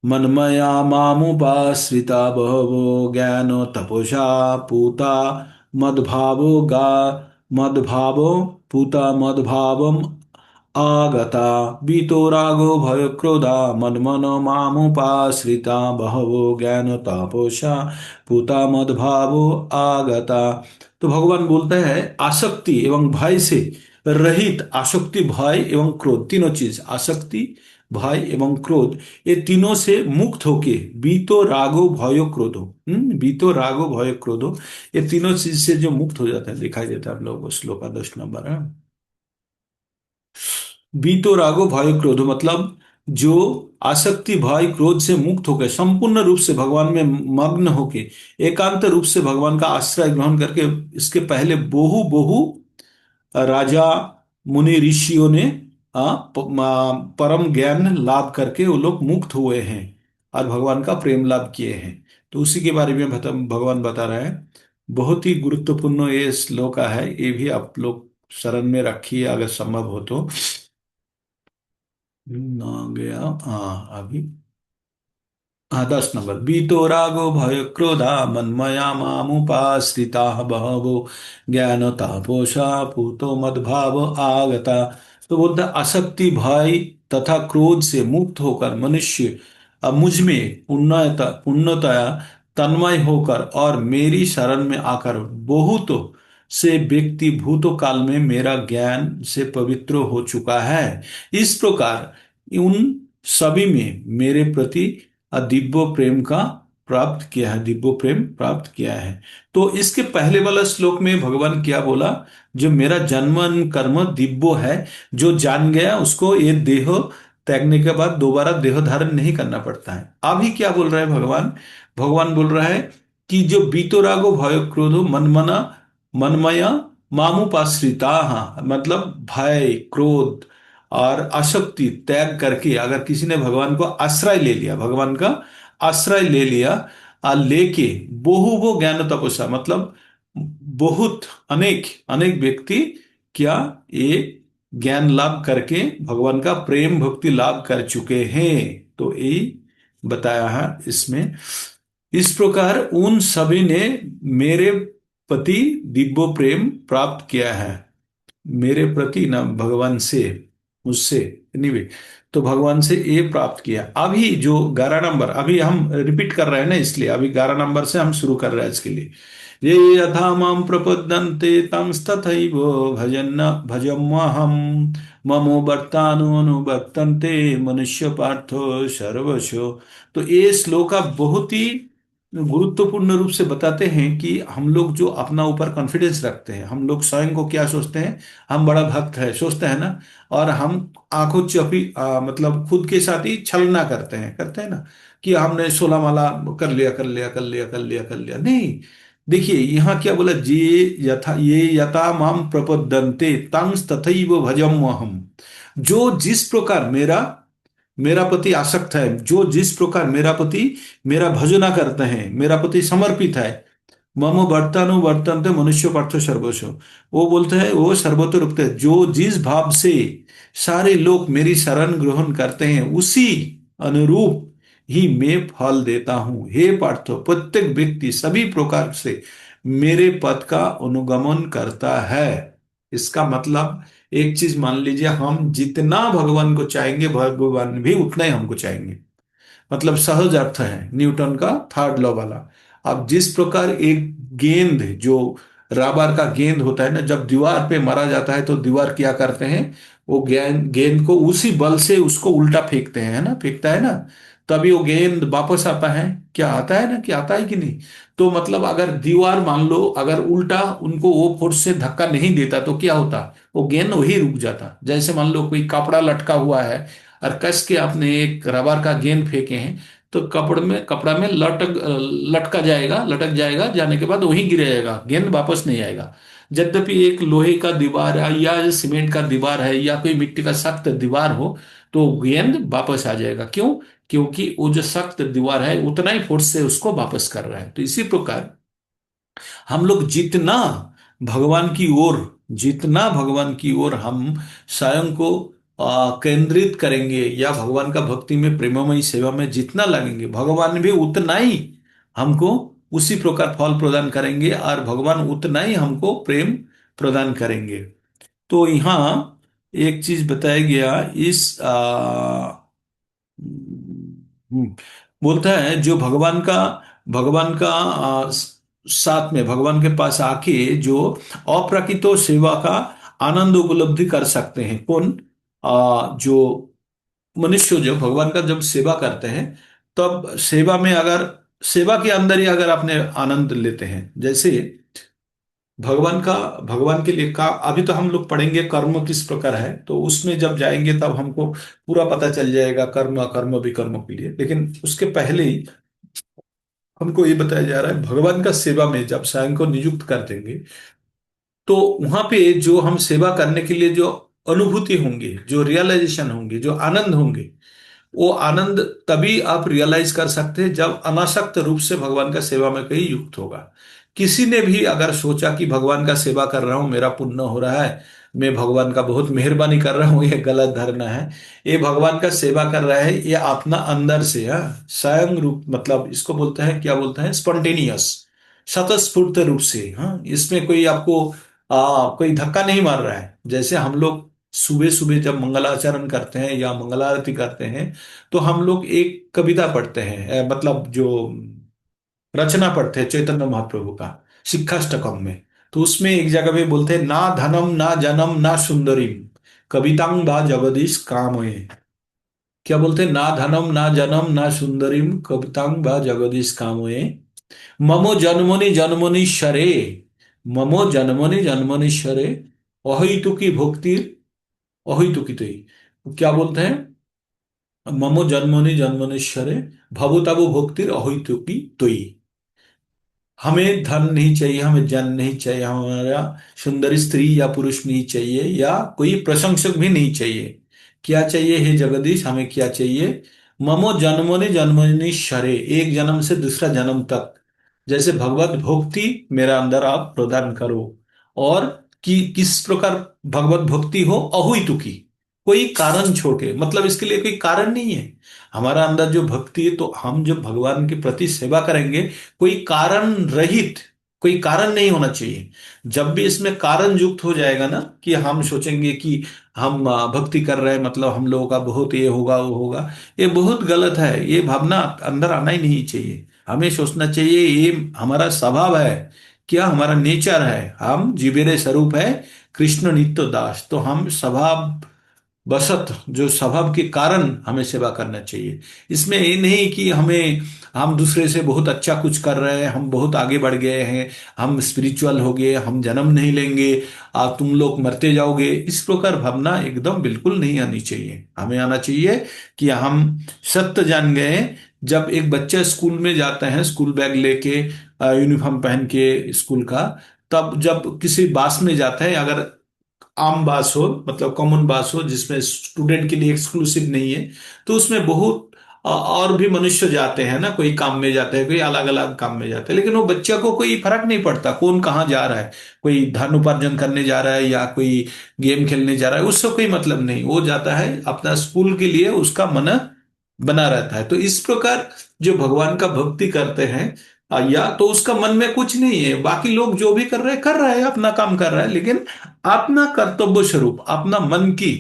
मन्मया मामुपाश्रिता बहवो ज्ञान तपसा पूता मद्भावो गा मद्भावो पूता मद्भावम आगता बीतो रागो भय क्रोधा मन्मन मामुपाश्रिता बहवो ज्ञान तपसा पूता मद्भावो आगता। तो भगवान बोलते हैं आसक्ति एवं भय से रहित, आसक्ति भय एवं क्रोध, तीनों चीज, आसक्ति भय एवं क्रोध, ये तीनों से मुक्त होके, बीतो रागो भयो क्रोधो, बीतो रागो भयो क्रोधो, ये तीनों चीज से जो मुक्त हो जाता है, दिखाई देता है आप लोगों को श्लोक का 10 नंबर है। बीतो रागो भय क्रोधो मतलब जो आसक्ति भय क्रोध से मुक्त होकर संपूर्ण रूप से भगवान में मग्न होके एकांत रूप से भगवान का आश्रय ग्रहण करके, इसके पहले बहु बहु राजा मुनि ऋषियों ने परम ज्ञान लाभ करके वो लोग मुक्त हुए हैं और भगवान का प्रेम लाभ किए हैं। तो उसी के बारे में भगवान बता रहे हैं। बहुत ही गुरुत्वपूर्ण ये श्लोक है, ये भी आप लोग शरण में रखिए अगर संभव हो तो। ना गया, हाँ अभी, हाँ 10 नंबर, बीतो रागो भय क्रोधा मन्मया मामुपाश्रिता बहवो ज्ञान तापोषा पूतो मद्भाव आगता। तो बोलता है, आसक्ति भय तथा क्रोध से मुक्त होकर मनुष्य अब मुझ में पूर्णतया तन्मय होकर और मेरी शरण में आकर बहुतों से व्यक्ति भूतो काल में मेरा ज्ञान से पवित्र हो चुका है। इस प्रकार उन सभी में मेरे प्रति दिव्य प्रेम का प्राप्त किया है, दिव्य प्रेम प्राप्त किया है। तो इसके पहले वाला श्लोक में भगवान क्या बोला, जो मेरा जन्म कर्म दिव्य है, जो जान गया उसको ये देह त्यागने के बाद दोबारा देह धारण नहीं करना पड़ता है। अभी क्या बोल रहा है भगवान, भगवान बोल रहा है कि जो बीतो रागो भय क्रोधो मनमना मनमया मामुपाश्रिता, हाँ मतलब भय क्रोध और आसक्ति त्याग करके अगर किसी ने भगवान को आश्रय ले लिया, भगवान का आश्रय ले लिया, लेके बहु वो ज्ञान तपस्या मतलब बहुत अनेक अनेक व्यक्ति क्या ये ज्ञान लाभ करके भगवान का प्रेम भक्ति लाभ कर चुके हैं। तो यही बताया है इसमें। इस प्रकार उन सभी ने मेरे प्रति दिव्य प्रेम प्राप्त किया है, मेरे प्रति ना भगवान से, मुझसे, एनीवे, तो भगवान से ये प्राप्त किया। अभी जो 11 नंबर, अभी हम रिपीट कर रहे हैं ना, इसलिए अभी 11 नंबर से हम शुरू कर रहे हैं इसके लिए। ये यथा माम प्रपद्यन्ते तंस्तथैव भजन्न भजम्यहम् ममो वर्तानुवर्तन्ते मनुष्य पार्थो सर्वशो। तो ये श्लोक बहुत ही गुरुत्वपूर्ण रूप से बताते हैं कि हम लोग जो अपना ऊपर कॉन्फिडेंस रखते हैं, हम लोग स्वयं को क्या सोचते हैं, हम बड़ा भक्त है सोचते हैं ना, और हम आंखों चौपी मतलब खुद के साथ ही छलना करते हैं ना, कि हमने 16 माला कर लिया कर लिया कर लिया कर लिया कर लिया, नहीं। देखिए यहाँ क्या बोला, ये यथा माम प्रपद्यन्ते तंग तथैव भजम्यहम्। जो जिस प्रकार मेरा मेरा पति आसक्त है, जो जिस प्रकार मेरा पति मेरा भजना करते हैं, मेरा पति समर्पित है, मम वर्तन्ते मनुष्य पार्थ सर्वस्व, वो बोलते हैं वो सर्वत्र रुकते हैं, जो जिस भाव से सारे लोग मेरी शरण ग्रहण करते हैं उसी अनुरूप ही मैं फल देता हूं। हे पार्थ, प्रत्येक व्यक्ति सभी प्रकार से मेरे पद का अनुगमन करता है। इसका मतलब एक चीज मान लीजिए, हम जितना भगवान को चाहेंगे भगवान भी उतना ही हमको चाहेंगे। मतलब सहज अर्थ है न्यूटन का थर्ड लॉ वाला। अब जिस प्रकार एक गेंद, जो रबर का गेंद होता है ना, जब दीवार पे मारा जाता है तो दीवार क्या करते हैं, वो गेंद गेंद को उसी बल से उसको उल्टा फेंकते हैं, है ना, फेंकता है ना, तभी वो गेंद वापस आता है। क्या आता है ना, कि आता है कि नहीं। तो मतलब अगर दीवार मान लो अगर उल्टा उनको वो फोर्स से धक्का नहीं देता तो क्या होता, वो गेंद वही रुक जाता। जैसे मान लो कोई कपड़ा लटका हुआ है और कस के आपने एक रबर का गेंद फेंके हैं, तो कपड़ा में लटका जाएगा, लटक जाएगा, जाने के बाद वहीं गिर जाएगा, गेंद वापस नहीं आएगा। यद्यपि एक लोहे का दीवार है या सीमेंट का दीवार है या कोई मिट्टी का सख्त दीवार हो, तो गेंद वापस आ जाएगा। क्यों? क्योंकि वो जो सख्त दीवार है उतना ही फोर्स से उसको वापस कर रहा है। तो इसी प्रकार हम लोग जितना भगवान की ओर हम स्वयं को केंद्रित करेंगे, या भगवान का भक्ति में प्रेममयी सेवा में जितना लगेंगे, भगवान भी उतना ही हमको उसी प्रकार फल प्रदान करेंगे, और भगवान उतना ही हमको प्रेम प्रदान करेंगे। तो यहाँ एक चीज बताया गया इस हम्म, बोलता है जो भगवान का साथ में भगवान के पास आके जो अप्राकृत सेवा का आनंद उपलब्धि कर सकते हैं, कौन? जो मनुष्य जो भगवान का जब सेवा करते हैं, तब सेवा के अंदर ही अगर आपने आनंद लेते हैं, जैसे भगवान के लिए का अभी तो हम लोग पढ़ेंगे कर्म किस प्रकार है, तो उसमें जब जाएंगे तब हमको पूरा पता चल जाएगा कर्म अकर्म विकर्म के लिए। लेकिन उसके पहले ही हमको ये बताया जा रहा है, भगवान का सेवा में जब स्वयं को नियुक्त कर देंगे, तो वहां पे जो हम सेवा करने के लिए जो अनुभूति होंगे, जो रियलाइजेशन होंगे, जो आनंद होंगे, वो आनंद तभी आप रियलाइज कर सकते हैं जब अनासक्त रूप से भगवान का सेवा में कहीं युक्त होगा। किसी ने भी अगर सोचा कि भगवान का सेवा कर रहा हूं, मेरा पुण्य हो रहा है, मैं भगवान का बहुत मेहरबानी कर रहा हूं, ये गलत धारणा है। ये भगवान का सेवा कर रहा है, ये अपना अंदर से, स्वयं रूप, मतलब इसको बोलते हैं, क्या बोलते हैं, स्पॉन्टेनियस, स्वतःस्फूर्त रूप से। हाँ, इसमें कोई आपको कोई धक्का नहीं मार रहा है। जैसे हम लोग सुबह सुबह जब मंगलाचरण करते हैं या मंगलारती करते हैं, तो हम लोग एक कविता पढ़ते हैं, मतलब जो रचना पढ़ते हैं चैतन्य महाप्रभु का शिक्षाष्टकम में। तो उसमें एक जगह पे बोलते हैं, ना धनम ना जनम ना सुंदरीम कवितांग बा जगदीश कामये। क्या बोलते हैं? ना धनम ना जनम ना सुंदरीम कवितांग बा जगदीश कामये, ममो जन्मनि जन्मनि शरे, ममो जन्मनि जन्मनि शरे, अहितुकी भक्ति अहितुकी। क्या बोलते हैं? ममो जन्मनि जन्मनिश्वरे भवताबु भक्तिर अहितुकी तोई। हमें धन नहीं चाहिए, हमें जन नहीं चाहिए, हमारा सुंदर स्त्री या पुरुष नहीं चाहिए, या कोई प्रशंसक भी नहीं चाहिए। क्या चाहिए हे जगदीश, हमें क्या चाहिए? ममो जन्मनि जन्मनि शरे, एक जन्म से दूसरा जन्म तक जैसे भगवत भक्ति मेरा अंदर आप प्रदान करो। और कि किस प्रकार भगवत भक्ति हो, अहुइतुकी, कोई कारण छोड़ के, मतलब इसके लिए कोई कारण नहीं है। हमारा अंदर जो भक्ति है, तो हम जब भगवान के प्रति सेवा करेंगे, कोई कारण रहित, कोई कारण नहीं होना चाहिए। जब भी इसमें कारण युक्त हो जाएगा ना, कि हम सोचेंगे कि हम भक्ति कर रहे हैं, मतलब हम लोगों का बहुत ये होगा वो होगा, ये बहुत गलत है। ये भावना अंदर आना ही नहीं चाहिए। हमें सोचना चाहिए ये हमारा स्वभाव है, क्या हमारा नेचर है, हम जीवेरे स्वरूप है कृष्ण नित्य दास। तो हम स्वभाव बसत जो स्वभाव के कारण हमें सेवा करना चाहिए। इसमें ये नहीं कि हम दूसरे से बहुत अच्छा कुछ कर रहे हैं, हम बहुत आगे बढ़ गए हैं, हम स्पिरिचुअल हो गए, हम जन्म नहीं लेंगे, तुम लोग मरते जाओगे, इस प्रकार भावना एकदम बिल्कुल नहीं आनी चाहिए। हमें आना चाहिए कि हम सत्य जान गए। जब एक बच्चा स्कूल में जाता है स्कूल बैग लेके, यूनिफॉर्म पहन के स्कूल का, तब जब किसी बास में जाता है, अगर आम बास हो मतलब कॉमन बास हो जिसमें स्टूडेंट के लिए एक्सक्लूसिव नहीं है, तो उसमें बहुत और भी मनुष्य जाते हैं ना, कोई काम में जाते हैं, कोई अलग अलग काम में जाते हैं, लेकिन वो बच्चा को कोई फर्क नहीं पड़ता कौन कहाँ जा रहा है। कोई धन उपार्जन करने जा रहा है या कोई गेम खेलने जा रहा है, उससे कोई मतलब नहीं, वो जाता है अपना स्कूल के लिए, उसका मन बना रहता है। तो इस प्रकार जो भगवान का भक्ति करते हैं, या तो उसका मन में कुछ नहीं है, बाकी लोग जो भी कर रहा है अपना काम कर रहा है, लेकिन अपना कर्तव्य स्वरूप अपना मन की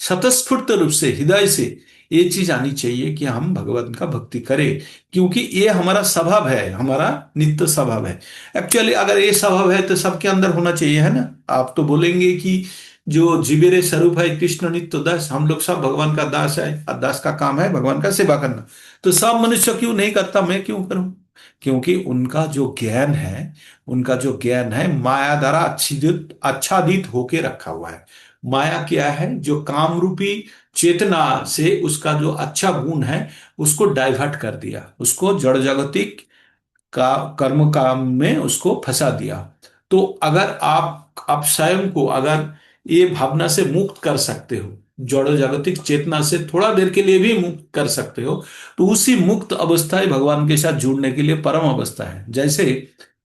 स्वतःस्फूर्त रूप से हृदय से ये चीज आनी चाहिए कि हम भगवान का भक्ति करें, क्योंकि ये हमारा स्वभाव है, हमारा नित्य स्वभाव है। एक्चुअली अगर ये स्वभाव है तो सबके अंदर होना चाहिए, है ना। आप तो बोलेंगे कि जो जीवेरे स्वरूप है कृष्ण नित्य दास, हम लोग सब भगवान का दास है, और दास का काम है भगवान का सेवा करना। तो सब मनुष्य क्यों नहीं करता, मैं क्यों करूं? क्योंकि उनका जो ज्ञान है, उनका जो ज्ञान है माया द्वारा आच्छादित होके रखा हुआ है। माया क्या है? जो काम रूपी चेतना से उसका जो अच्छा गुण है उसको डाइवर्ट कर दिया, उसको जड़ जगतिक का कर्म काम में उसको फंसा दिया। तो अगर आप स्वयं को अगर ये भावना से मुक्त कर सकते हो, जड़ जागतिक चेतना से थोड़ा देर के लिए भी मुक्त कर सकते हो, तो उसी मुक्त अवस्था ही भगवान के साथ जुड़ने के लिए परम अवस्था है। जैसे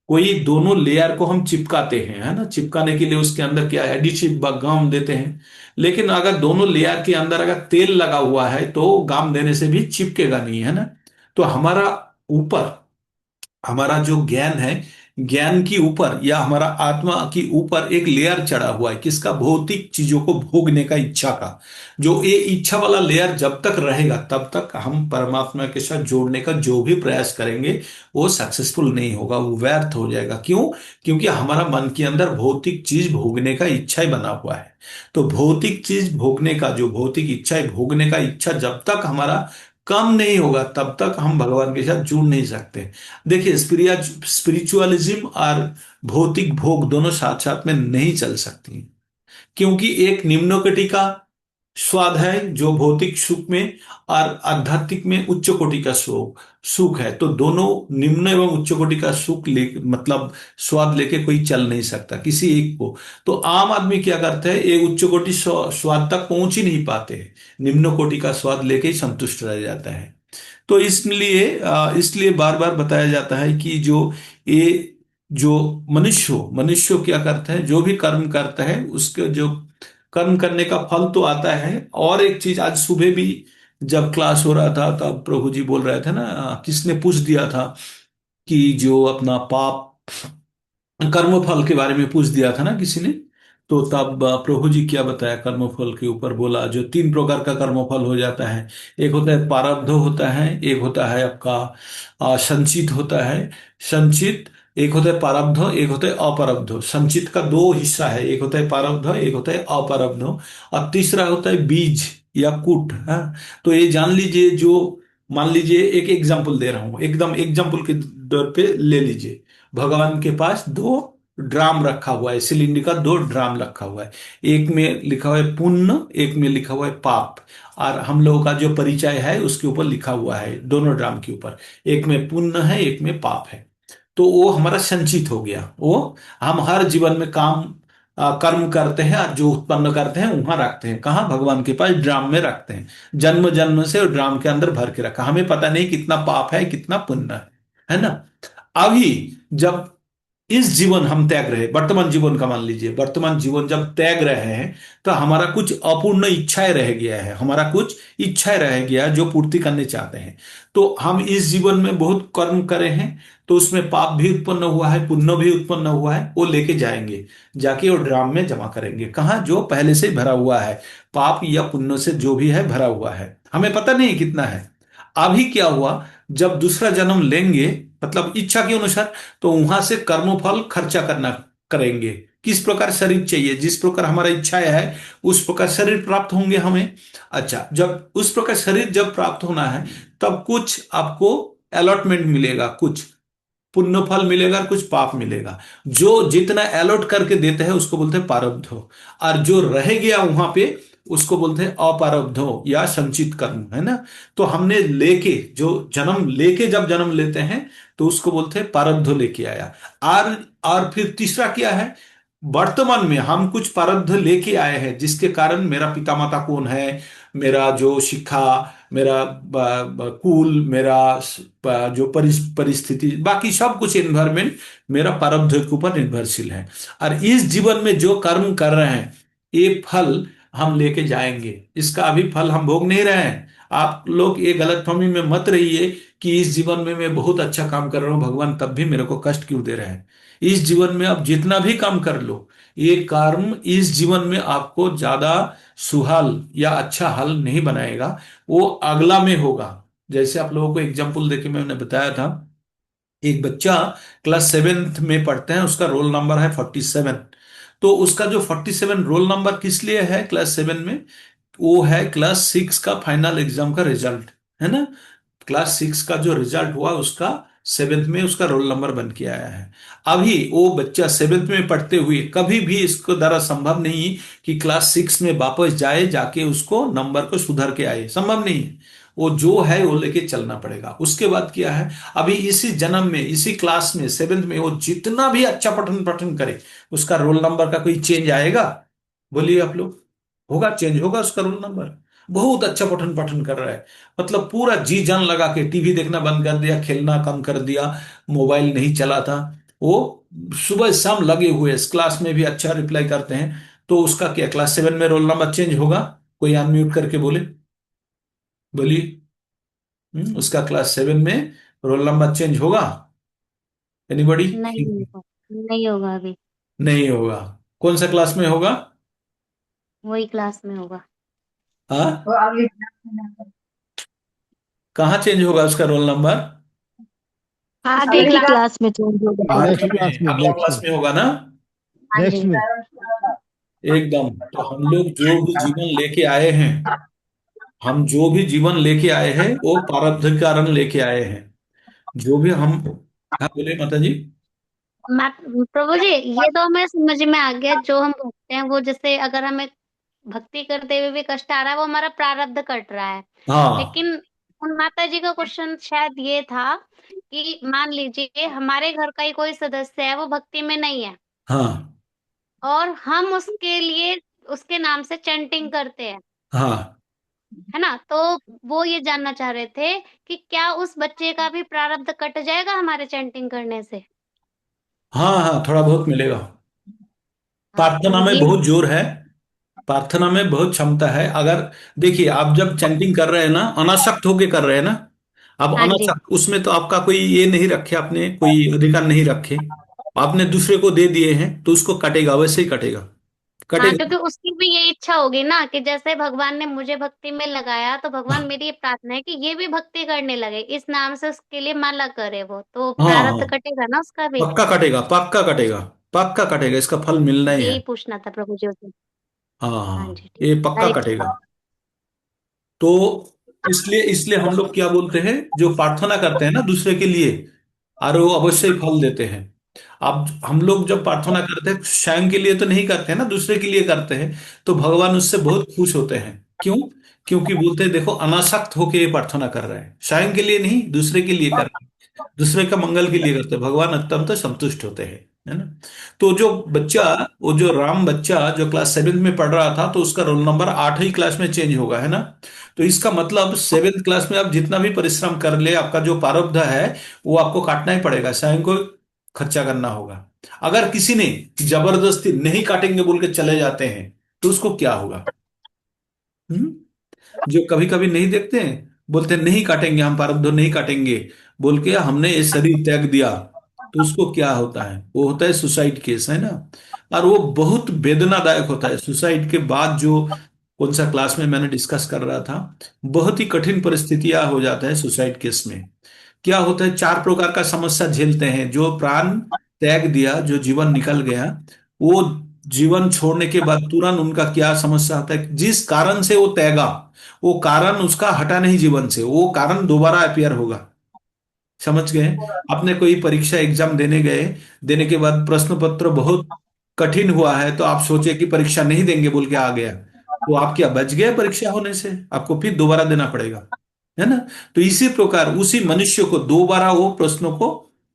कोई दोनों लेयर को हम चिपकाते हैं, है ना, चिपकाने के लिए उसके अंदर क्या एडिटिव गम देते हैं, लेकिन अगर दोनों लेयर के अंदर अगर तेल लगा हुआ है तो गाम देने से भी चिपकेगा नहीं, है ना। तो हमारा ऊपर, हमारा जो ज्ञान है, ज्ञान की ऊपर या हमारा आत्मा की ऊपर एक लेयर चढ़ा हुआ है, किसका? भौतिक चीजों को भोगने का, इच्छा का। जो ये इच्छा वाला लेयर जब तक रहेगा तब तक हम परमात्मा के साथ जोड़ने का जो भी प्रयास करेंगे वो सक्सेसफुल नहीं होगा, वो व्यर्थ हो जाएगा। क्यों? क्योंकि हमारा मन के अंदर भौतिक चीज भोगने का इच्छा ही बना हुआ है। तो भौतिक चीज भोगने का, जो भौतिक इच्छा है भोगने का इच्छा जब तक हमारा कम नहीं होगा तब तक हम भगवान के साथ जुड़ नहीं सकते। देखिए, स्पिरिचुअलिज्म और भौतिक भोग दोनों साथ साथ में नहीं चल सकती, क्योंकि एक निम्न कोटि का स्वाद है जो भौतिक सुख में, और आध्यात्मिक में उच्च कोटि का सुख सुख है। तो दोनों निम्न एवं उच्च कोटि का सुख ले मतलब स्वाद लेके कोई चल नहीं सकता किसी एक को। तो आम आदमी क्या करते हैं, एक उच्च कोटि स्वाद तक पहुंच ही नहीं पाते हैं, निम्न कोटि का स्वाद लेके ही संतुष्ट रह जाता है। तो इसलिए बार बार बताया जाता है कि ये जो मनुष्य क्या करते हैं, जो भी कर्म करता है उसके जो कर्म करने का फल तो आता है। और एक चीज, आज सुबह भी जब क्लास हो रहा था तब प्रभु जी बोल रहे थे ना, किसने पूछ दिया था कि जो अपना पाप कर्मफल के बारे में पूछ दिया था ना किसी ने, तो तब प्रभु जी क्या बताया कर्मफल के ऊपर? बोला जो तीन प्रकार का कर्मफल हो जाता है। एक होता है प्रारब्ध होता है, एक होता है आपका संचित होता है, संचित। एक होता है प्रारब्ध, एक होता है अपराब्ध। संचित का दो हिस्सा है, एक होता है प्रारब्ध, एक होता है अपराब्ध, और तीसरा होता है बीज या कूट। हाँ, तो ये जान लीजिए, जो मान लीजिए एक एग्जाम्पल दे रहा हूं, एकदम एग्जाम्पल के तौर पे ले लीजिए। भगवान के पास दो ड्राम रखा हुआ है, सिलिंडर का दो ड्राम रखा हुआ है। एक में लिखा हुआ है पुण्य, एक में लिखा हुआ है पाप। और हम लोगों का जो परिचय है उसके ऊपर लिखा हुआ है, दोनों ड्राम के ऊपर, एक में पुण्य है एक में पाप है। तो वो हमारा संचित हो गया। वो हम हर जीवन में कर्म करते हैं और जो उत्पन्न करते हैं वहां रखते हैं, कहाँ? भगवान के पास ड्राम में रखते हैं। जन्म जन्म से ड्राम के अंदर भर के रखा, हमें पता नहीं कितना पाप है कितना पुण्य है ना। अभी जब इस जीवन हम त्याग रहे, वर्तमान जीवन का मान लीजिए, वर्तमान जीवन जब त्याग रहे हैं तो हमारा कुछ अपूर्ण इच्छाएं रह गया है, हमारा कुछ इच्छाएं रह गया जो पूर्ति करने चाहते हैं। तो हम इस जीवन में बहुत कर्म करे हैं, तो उसमें पाप भी उत्पन्न हुआ है पुण्य भी उत्पन्न हुआ है, वो लेके जाएंगे, जाके वो ड्राम में जमा करेंगे, कहाँ? जो पहले से ही भरा हुआ है, पाप या पुण्य से जो भी है भरा हुआ है, हमें पता नहीं कितना है। अभी क्या हुआ, जब दूसरा जन्म लेंगे मतलब इच्छा के अनुसार, तो वहां से कर्मफल खर्चा करना करेंगे। किस प्रकार शरीर चाहिए, जिस प्रकार हमारा इच्छाएं है उस प्रकार शरीर प्राप्त होंगे हमें। अच्छा, जब उस प्रकार शरीर जब प्राप्त होना है तब कुछ आपको अलॉटमेंट मिलेगा, कुछ पुण्य फल मिलेगा, कुछ पाप मिलेगा। जो जितना अलॉट करके देते हैं उसको बोलते हैं प्रारब्धो, और जो रह गया वहां पे उसको बोलते हैं अपारब्धो या संचित कर्म, है ना। तो हमने लेके जो जन्म लेके जब जन्म लेते हैं तो उसको बोलते हैं प्रारब्ध लेके आया। और फिर तीसरा क्या है, वर्तमान में हम कुछ प्रारब्ध लेके आए हैं जिसके कारण मेरा पिता माता कौन है, मेरा जो शिक्षा, मेरा कुल, मेरा जो परिस्थिति, बाकी सब कुछ एनवायरमेंट मेरा प्रारब्ध के ऊपर निर्भरशील है। और इस जीवन में जो कर्म कर रहे हैं ये फल हम लेके जाएंगे, इसका अभी फल हम भोग नहीं रहे हैं। आप लोग ये गलतफहमी में मत रहिए कि इस जीवन में मैं बहुत अच्छा काम कर रहा हूं, भगवान तब भी मेरे को कष्ट क्यों दे रहे हैं। इस जीवन में आप जितना भी काम कर लो, ये कर्म इस जीवन में आपको ज्यादा सुहाल या अच्छा हल नहीं बनाएगा, वो अगला में होगा। जैसे आप लोगों को एग्जाम्पल देके मैंने बताया था, एक बच्चा क्लास सेवेंथ में पढ़ते हैं, उसका रोल नंबर है 47। तो उसका जो 47 रोल नंबर किस लिए है क्लास सेवन में, वो है क्लास सिक्स का फाइनल एग्जाम का रिजल्ट, है ना। क्लास सिक्स का जो रिजल्ट हुआ उसका सेवेंथ में उसका रोल नंबर बन के आया है। अभी वो बच्चा सेवेंथ में पढ़ते हुए कभी भी इसको द्वारा संभव नहीं कि क्लास सिक्स में वापस जाए, जाके उसको नंबर को सुधर के आए, संभव नहीं है। वो जो है वो लेके चलना पड़ेगा। उसके बाद क्या है, अभी इसी जन्म में इसी क्लास में सेवेंथ में वो जितना भी अच्छा पठन पठन करे, उसका रोल नंबर का कोई चेंज आएगा? बोलिए आप लोग, होगा चेंज? होगा उसका रोल नंबर? बहुत अच्छा पठन पाठन कर रहा है, मतलब पूरा जी जान लगा के टीवी देखना बंद कर दिया, खेलना कम कर दिया, मोबाइल नहीं चलाता, वो सुबह शाम लगे हुए हैं, क्लास में भी अच्छा रिप्लाई करते हैं। तो उसका क्या क्लास सेवन में रोल नंबर चेंज होगा? कोई अनम्यूट करके बोले, बोलिए। उसका क्लास सेवन में रोल नंबर चेंज होगा? एनीबॉडी? नहीं होगा, नहीं होगा अभी। नहीं होगा। कौन सा क्लास में होगा? वही क्लास में होगा। हाँ, कहाँ चेंज होगा उसका रोल नंबर? आगे की क्लास में चेंज हो जाएगा। आठवीं नेक्स्ट क्लास में में, अगला नेक्स्ट क्लास में होगा ना? हाँ नेक्स्ट जी। में। एकदम। तो हम लोग जो भी जीवन लेके आए हैं, हम जो भी जीवन लेके आए हैं वो प्रारब्ध के कारण लेके आए हैं। जो भी हम, हाँ बोले माता जी। प्रभु जी, ये तो हमें समझ में आ गया, जो हम भोगते हैं वो, जैसे अगर हमें भक्ति करते हुए भी कष्ट आ रहा है वो हमारा प्रारब्ध कट रहा है। हाँ, लेकिन उन माता जी का क्वेश्चन शायद ये था कि मान लीजिए हमारे घर का ही कोई सदस्य है, वो भक्ति में नहीं है, हाँ, और हम उसके लिए उसके नाम से चैंटिंग करते हैं, हाँ, है ना। तो वो ये जानना चाह रहे थे कि क्या उस बच्चे का भी प्रारब्ध कट जाएगा हमारे चैंटिंग करने से। हाँ, हाँ, थोड़ा बहुत मिलेगा। हाँ, तो प्रार्थना में ये। बहुत जोर है, प्रार्थना में बहुत क्षमता है। अगर देखिए, आप जब चैंटिंग कर रहे हैं ना, अनासक्त होके कर रहे हैं ना, अब हाँ जी। अनासक्त उसमें तो आपका कोई ये नहीं रखे, आपने कोई अधिकार नहीं रखे, आपने दूसरे को दे दिए हैं, तो उसको कटेगा, वैसे ही कटेगा, हाँ, कटेगा। क्योंकि उसकी भी ये इच्छा होगी ना कि जैसे भगवान ने मुझे भक्ति में लगाया, तो भगवान मेरी ये प्रार्थना है कि ये भी भक्ति करने लगे, इस नाम से उसके लिए माला करे वो, तो हाँ, प्रारब्ध हाँ, कटेगा ना उसका भी। पक्का कटेगा, पक्का कटेगा, पक्का कटेगा, इसका फल मिलना ही है। यही पूछना था प्रभु जी से। हाँ, हाँ हाँ, जी, ठीक। ये पक्का हरे कटेगा। कृष्ण। तो इसलिए इसलिए हम लोग क्या बोलते हैं, जो प्रार्थना करते हैं ना दूसरे के लिए, और वो अवश्य ही फल देते हैं। अब हम लोग जब प्रार्थना करते हैं स्वयं के लिए तो नहीं करते हैं ना, दूसरे के लिए करते हैं, तो भगवान उससे बहुत खुश होते हैं। क्यों? क्योंकि बोलते हैं देखो, अनासक्त होके ये प्रार्थना कर रहे हैं, स्वयं के लिए नहीं, दूसरे के लिए कर रहे हैं, दूसरे का मंगल के लिए करते हैं, भगवान अत्यंत संतुष्ट होते हैं, है ना। तो जो बच्चा, वो जो राम बच्चा जो क्लास सेवेंथ में पढ़ रहा था, तो उसका रोल नंबर आठवीं क्लास में चेंज होगा, है ना। तो इसका मतलब सेवेंथ क्लास में आप जितना भी परिश्रम कर ले, आपका जो प्रारब्ध है वो आपको काटना ही पड़ेगा, स्वयं को खर्चा करना होगा। अगर किसी ने जबरदस्ती नहीं काटेंगे बोल के चले जाते हैं, तो उसको क्या होगा? जो कभी कभी नहीं देखते हैं, बोलते हैं नहीं काटेंगे, हम प्रारब्ध नहीं काटेंगे बोल के हमने ये शरीर त्याग दिया, तो उसको क्या होता है? वो होता है सुसाइड केस, है ना। और वो बहुत वेदनादायक होता है सुसाइड के बाद। जो कौन सा क्लास में मैंने डिस्कस कर रहा था, बहुत ही कठिन परिस्थितियां हो जाता है सुसाइड केस में। क्या होता है, चार प्रकार का समस्या झेलते हैं। जो प्राण त्याग दिया, जो जीवन निकल गया, वो जीवन छोड़ने के बाद तुरंत उनका क्या समस्या आता है, जिस कारण से वो त्यागा, वो कारण उसका हटा नहीं जीवन से, वो कारण दोबारा अपीयर होगा। समझ गए? आपने कोई परीक्षा एग्जाम देने गए, देने के बाद प्रश्न पत्र बहुत कठिन हुआ है, तो आप सोचे कि परीक्षा नहीं देंगे बोल के आ गया, तो आप क्या बच गए परीक्षा होने से? आपको फिर दोबारा देना पड़ेगा, है ना। तो इसी प्रकार उसी मनुष्य को दोबारा वो प्रश्नों को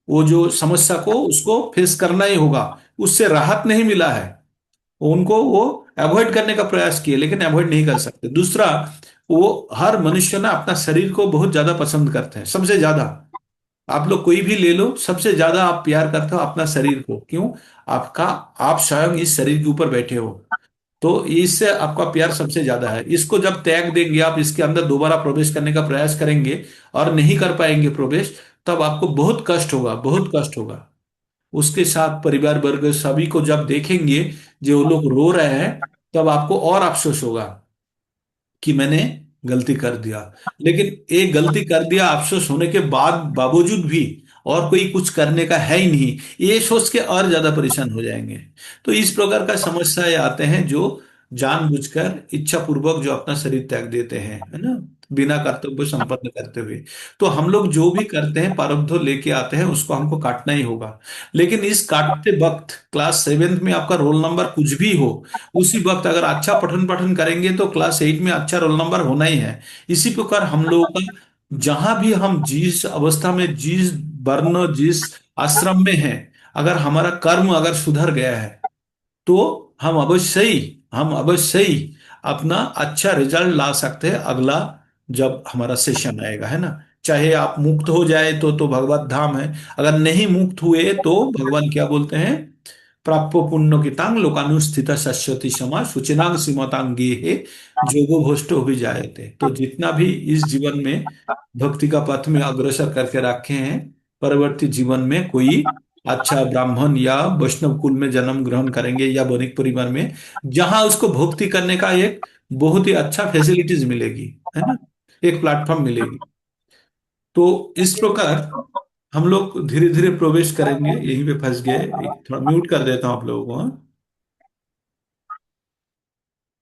वो जो समस्या को उसको फेस करना ही होगा। उससे राहत नहीं मिला है, उनको वो अवॉइड करने का प्रयास किए, लेकिन अवॉइड नहीं कर सकते। दूसरा, वो हर मनुष्य ना अपना शरीर को बहुत ज्यादा पसंद करते हैं, सबसे ज्यादा। आप लोग कोई भी ले लो, सबसे ज्यादा आप प्यार करते हो अपना शरीर को। क्यों? आपका, आप स्वयं इस शरीर के ऊपर बैठे हो, तो इससे आपका प्यार सबसे ज्यादा है। इसको जब त्याग देंगे, आप इसके अंदर दोबारा प्रवेश करने का प्रयास करेंगे और नहीं कर पाएंगे प्रवेश, तब आपको बहुत कष्ट होगा, बहुत कष्ट होगा। उसके साथ परिवार वर्ग सभी को जब देखेंगे जो लोग रो रहे हैं, तब आपको और अफसोस होगा कि मैंने गलती कर दिया। लेकिन एक गलती कर दिया अफसोस होने के बाद बावजूद भी और कोई कुछ करने का है ही नहीं, ये सोच के और ज्यादा परेशान हो जाएंगे। तो इस प्रकार का समस्याएं आते हैं जो जानबूझकर इच्छा पूर्वक जो अपना शरीर त्याग देते हैं, है ना, बिना कर्तव्य संपन्न करते हुए। तो हम लोग जो भी करते हैं प्रारब्ध लेके आते हैं, उसको हमको काटना ही होगा। लेकिन इस काटते वक्त क्लास 7th में आपका रोल नंबर कुछ भी हो, उसी वक्त अगर अच्छा पठन पाठन करेंगे तो क्लास 8 में अच्छा रोल नंबर होना ही है। इसी प्रकार हम लोगों का, जहां भी हम जिस अवस्था में, जिस वर्ण, जिस आश्रम में हैं, अगर हमारा कर्म अगर सुधर गया है, तो हम अवश्य ही अपना अच्छा रिजल्ट ला सकते हैं अगला, जब हमारा सेशन आएगा, है ना। चाहे आप मुक्त हो जाए तो भगवत धाम है, अगर नहीं मुक्त हुए तो भगवान क्या बोलते हैं, प्राप्य पुण्य की तांग लोकानुस्थित शश्वती समा सुचिनांग सीमतांगे है जोगो भ्रष्टो भी जायते। तो जितना भी इस जीवन में भक्ति का पथ में अग्रसर करके रखे हैं, परवर्ती जीवन में कोई अच्छा ब्राह्मण या वैष्णव कुल में जन्म ग्रहण करेंगे या वणिक परिवार में, जहां उसको भक्ति करने का एक बहुत ही अच्छा फैसिलिटीज मिलेगी, है ना, एक प्लेटफॉर्म मिलेगी। तो इस प्रकार हम लोग धीरे धीरे प्रवेश करेंगे। यहीं पे फंस गए, एक थोड़ा म्यूट कर देता हूं आप लोगों को, हाँ?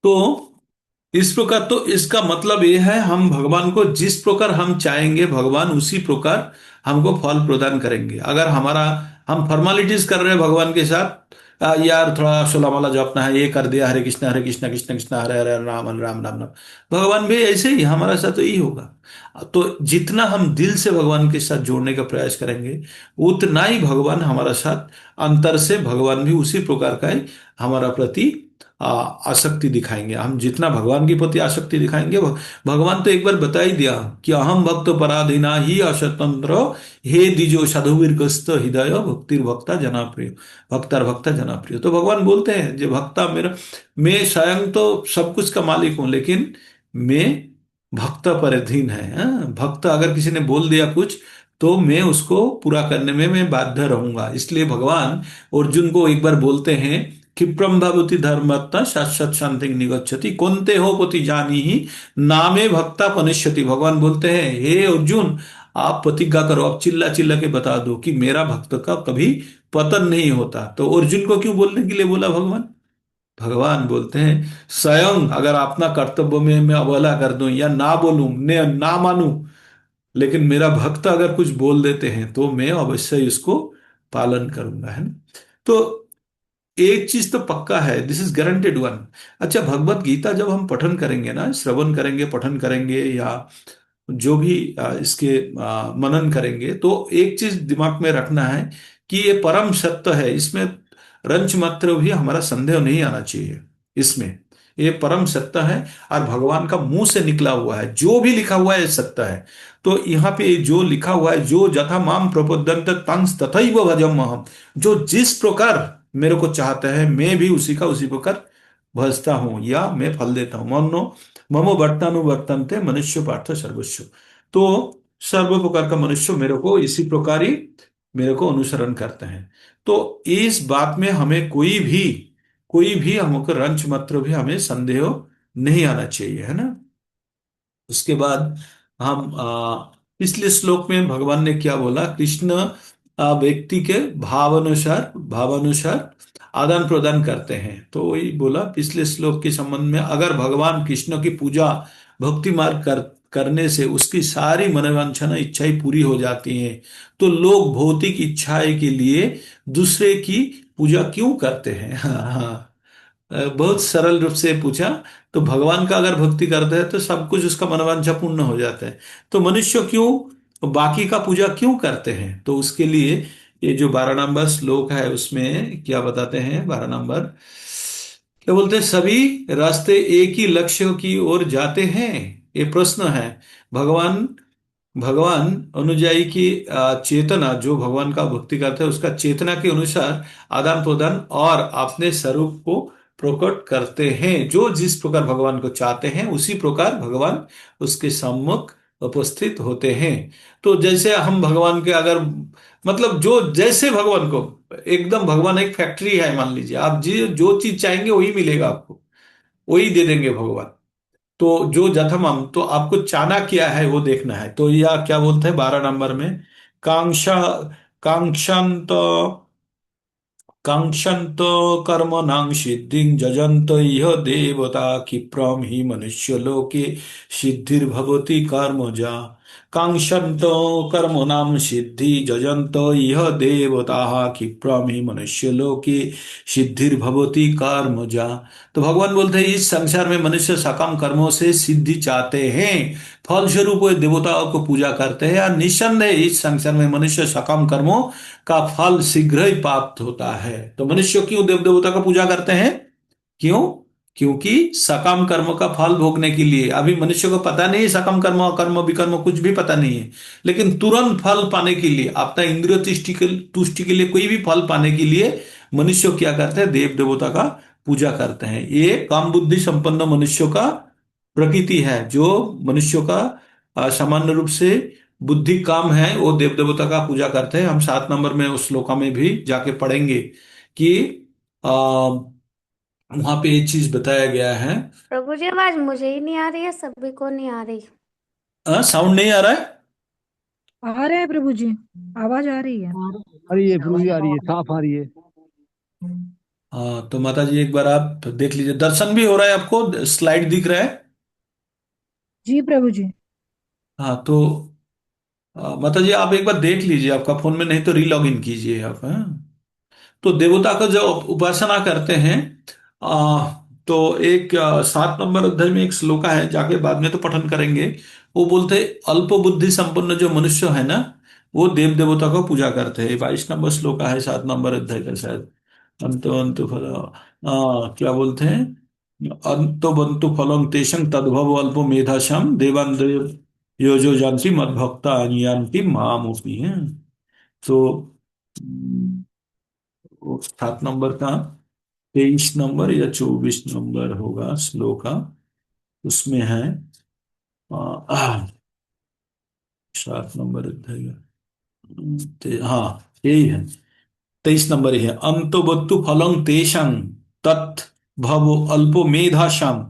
तो इस प्रकार, तो इसका मतलब ये है, हम भगवान को जिस प्रकार हम चाहेंगे भगवान उसी प्रकार हमको फल प्रदान करेंगे। अगर हमारा, हम फॉर्मेलिटीज कर रहे हैं भगवान के साथ, यार थोड़ा शोला माला जपना है, ये कर दिया, हरे कृष्णा कृष्ण कृष्ण हरे हरे राम राम राम राम, भगवान भी ऐसे ही हमारा साथ तो यही होगा। तो जितना हम दिल से भगवान के साथ जोड़ने का प्रयास करेंगे, उतना ही भगवान हमारा साथ, अंतर से भगवान भी उसी प्रकार का ही हमारा प्रति आसक्ति दिखाएंगे। हम जितना भगवान के प्रति आसक्ति दिखाएंगे, भगवान तो एक बार बता ही दिया कि अहम भक्त पराधीना ही अशतंत्र, हे दिजो साधुवीर ग्रस्त हृदय भक्तिर भक्ता जनाप्रिय, भक्तार भक्ता जनाप्रिय। तो भगवान बोलते हैं जो भक्ता मेरा, मैं स्वयं तो सब कुछ का मालिक हूं, लेकिन मैं भक्त पर अधीन है, हाँ? भक्त अगर किसी ने बोल दिया कुछ, तो मैं उसको पूरा करने में मैं बाध्य रहूंगा। इसलिए भगवान अर्जुन को एक बार बोलते हैं, क्षिप्रम भवति धर्मत्ता शाश्वत शांति निगच्छति कौनते हो पति जानी ही नामे भक्ता पनिष्यति। भगवान बोलते हैं, हे अर्जुन, आप प्रतिज्ञा करो, आप चिल्ला चिल्ला के बता दो कि मेरा भक्त का कभी पतन नहीं होता। तो अर्जुन को क्यों बोलने के लिए बोला भगवान? भगवान बोलते हैं, स्वयं अगर अपना कर्तव्य में मैं अवहेला कर दूं या ना बोलूं, ने ना मानूं, लेकिन मेरा भक्त अगर कुछ बोल देते हैं तो मैं अवश्य ही उसको पालन करूंगा, है ना। तो एक चीज तो पक्का है, दिस इज गारंटेड वन। अच्छा, भगवत गीता जब हम पठन करेंगे ना, श्रवण करेंगे, पठन करेंगे, या जो भी इसके मनन करेंगे, तो एक चीज दिमाग में रखना है कि ये परम सत्य है, इसमें रंच मात्र भी हमारा संदेह नहीं आना चाहिए इसमें। ये परम सत्य है और भगवान का मुंह से निकला हुआ है, जो भी लिखा हुआ है ये सत्य है। तो यहाँ पे जो लिखा हुआ है, जो जथा माम प्रपद्यन्ते तंस तथैव भजम अहम, जो जिस प्रकार मेरे को चाहता है, मैं भी उसी का उसी प्रकार भजता हूं या मैं फल देता हूं। मनो ममो वर्तानुवर्तनते मनुष्य पार्थ सर्वस्व। तो सर्व प्रकार का मनुष्य मेरे को इसी प्रकार ही मेरे को अनुसरण करते हैं। तो इस बात में हमें कोई भी हमको रंच मात्र भी हमें संदेह नहीं आना चाहिए, है ना। उसके बाद हम पिछले श्लोक में भगवान ने क्या बोला, कृष्ण व्यक्ति के भावानुसार भावानुसार आदान प्रदान करते हैं। तो वही बोला पिछले श्लोक के संबंध में, अगर भगवान कृष्ण की पूजा भक्ति मार्ग करने से उसकी सारी मनोवांछना इच्छाएं पूरी हो जाती हैं, तो लोग भौतिक इच्छाएं के लिए दूसरे की पूजा क्यों करते हैं? हाँ हाँ, बहुत सरल रूप से पूछा। तो भगवान का अगर भक्ति करते हैं तो सब कुछ उसका मनोवांछा पूर्ण हो जाता है। तो मनुष्य क्यों तो बाकी का पूजा क्यों करते हैं? तो उसके लिए ये जो 12 नंबर श्लोक है उसमें क्या बताते हैं, 12 नंबर क्या बोलते हैं, सभी रास्ते एक ही लक्ष्य की ओर जाते हैं, ये प्रश्न है। भगवान भगवान अनुयायी की चेतना, जो भगवान का भक्ति करते हैं उसका चेतना के अनुसार आदान प्रदान और अपने स्वरूप को प्रकट करते हैं। जो जिस प्रकार भगवान को चाहते हैं उसी प्रकार भगवान उसके सम्मुख उपस्थित होते हैं। तो जैसे हम भगवान के अगर मतलब जो जैसे भगवान को एकदम, भगवान एक फैक्ट्री है मान लीजिए, आप जी जो चीज चाहेंगे वही मिलेगा आपको, वही दे देंगे भगवान। तो जो जथमम, तो आपको चाहना क्या है वो देखना है। तो यह क्या बोलते हैं 12 नंबर में, कांक्षा कांक्षांत कांक्षन्त कर्मणां सिद्धिं जजन्त इह देवता क्षिप्रम हि मनुष्य लोके सिद्धिर्भवति कर्मजा। कांक्षन्त कर्मणां सिद्धि जजन्त इह देवता क्षिप्रम हि मनुष्य लोके सिद्धिर्भवति कर्मजा। तो भगवान बोलते हैं इस संसार में मनुष्य सकाम कर्मों से सिद्धि चाहते हैं, फलस्वरूप वे देवताओं को पूजा करते हैं, और निस्संदेह इस संसार में मनुष्य सकाम कर्मों का फल शीघ्र ही प्राप्त होता है। तो मनुष्य क्यों देव देवता का पूजा करते हैं? क्यों? क्योंकि सकाम कर्म का फल भोगने के लिए। अभी मनुष्य को पता नहीं है सकाम कर्म अकर्म विकर्म कुछ भी पता नहीं है, लेकिन तुरंत फल पाने के लिए, अपना इंद्रिय तुष्टि के लिए, कोई भी फल पाने के लिए मनुष्य क्या करते हैं, देव देवता का पूजा करते हैं। ये काम बुद्धि संपन्न मनुष्यों का प्रकृति है। जो मनुष्यों का सामान्य रूप से बुद्धि काम है वो देव देवता का पूजा करते हैं। हम 7 नंबर में उस श्लोका में भी जाके पढ़ेंगे कि वहां पे एक चीज बताया गया है। प्रभु जी आवाज मुझे ही नहीं आ रही है, सभी को नहीं आ रही। साउंड नहीं आ रहा है? आ रहे हैं प्रभु जी, आवाज आ रही है। आ रही है प्रभु जी, आ रही है, साफ आ रही है। हाँ, तो माता जी एक बार आप देख लीजिए, दर्शन भी हो रहा है आपको, स्लाइड दिख रहा है? जी प्रभु जी। हाँ, तो माता जी आप एक बार देख लीजिए आपका फोन में, नहीं तो रीलॉग इन कीजिए आप। हाँ, तो देवता का जो उपासना करते हैं, आ, तो एक 7 नंबर अध्याय में एक श्लोका है, जाके बाद में तो पठन करेंगे। वो बोलते हैं अल्प बुद्धि संपन्न जो मनुष्य है ना, वो देव देवता को पूजा करते हैं। 22 नंबर श्लोका है 7 नंबर अध्याय का शायद। अंतो फल, क्या बोलते हैं, अंतो बंतु फलम तेषं तद्भव अल्पो मेधाशम देवान देव योजो जानती मद भक्ता यान्ति मामुपि है। तो 7 नंबर का 23 नंबर या 24 नंबर होगा श्लोका, उसमें है 7 नंबर अध्याय हाँ यही है, 23 नंबर ही है। अंतोबत्तु फलं तेषां तत् भवो अल्पो मेधाशाम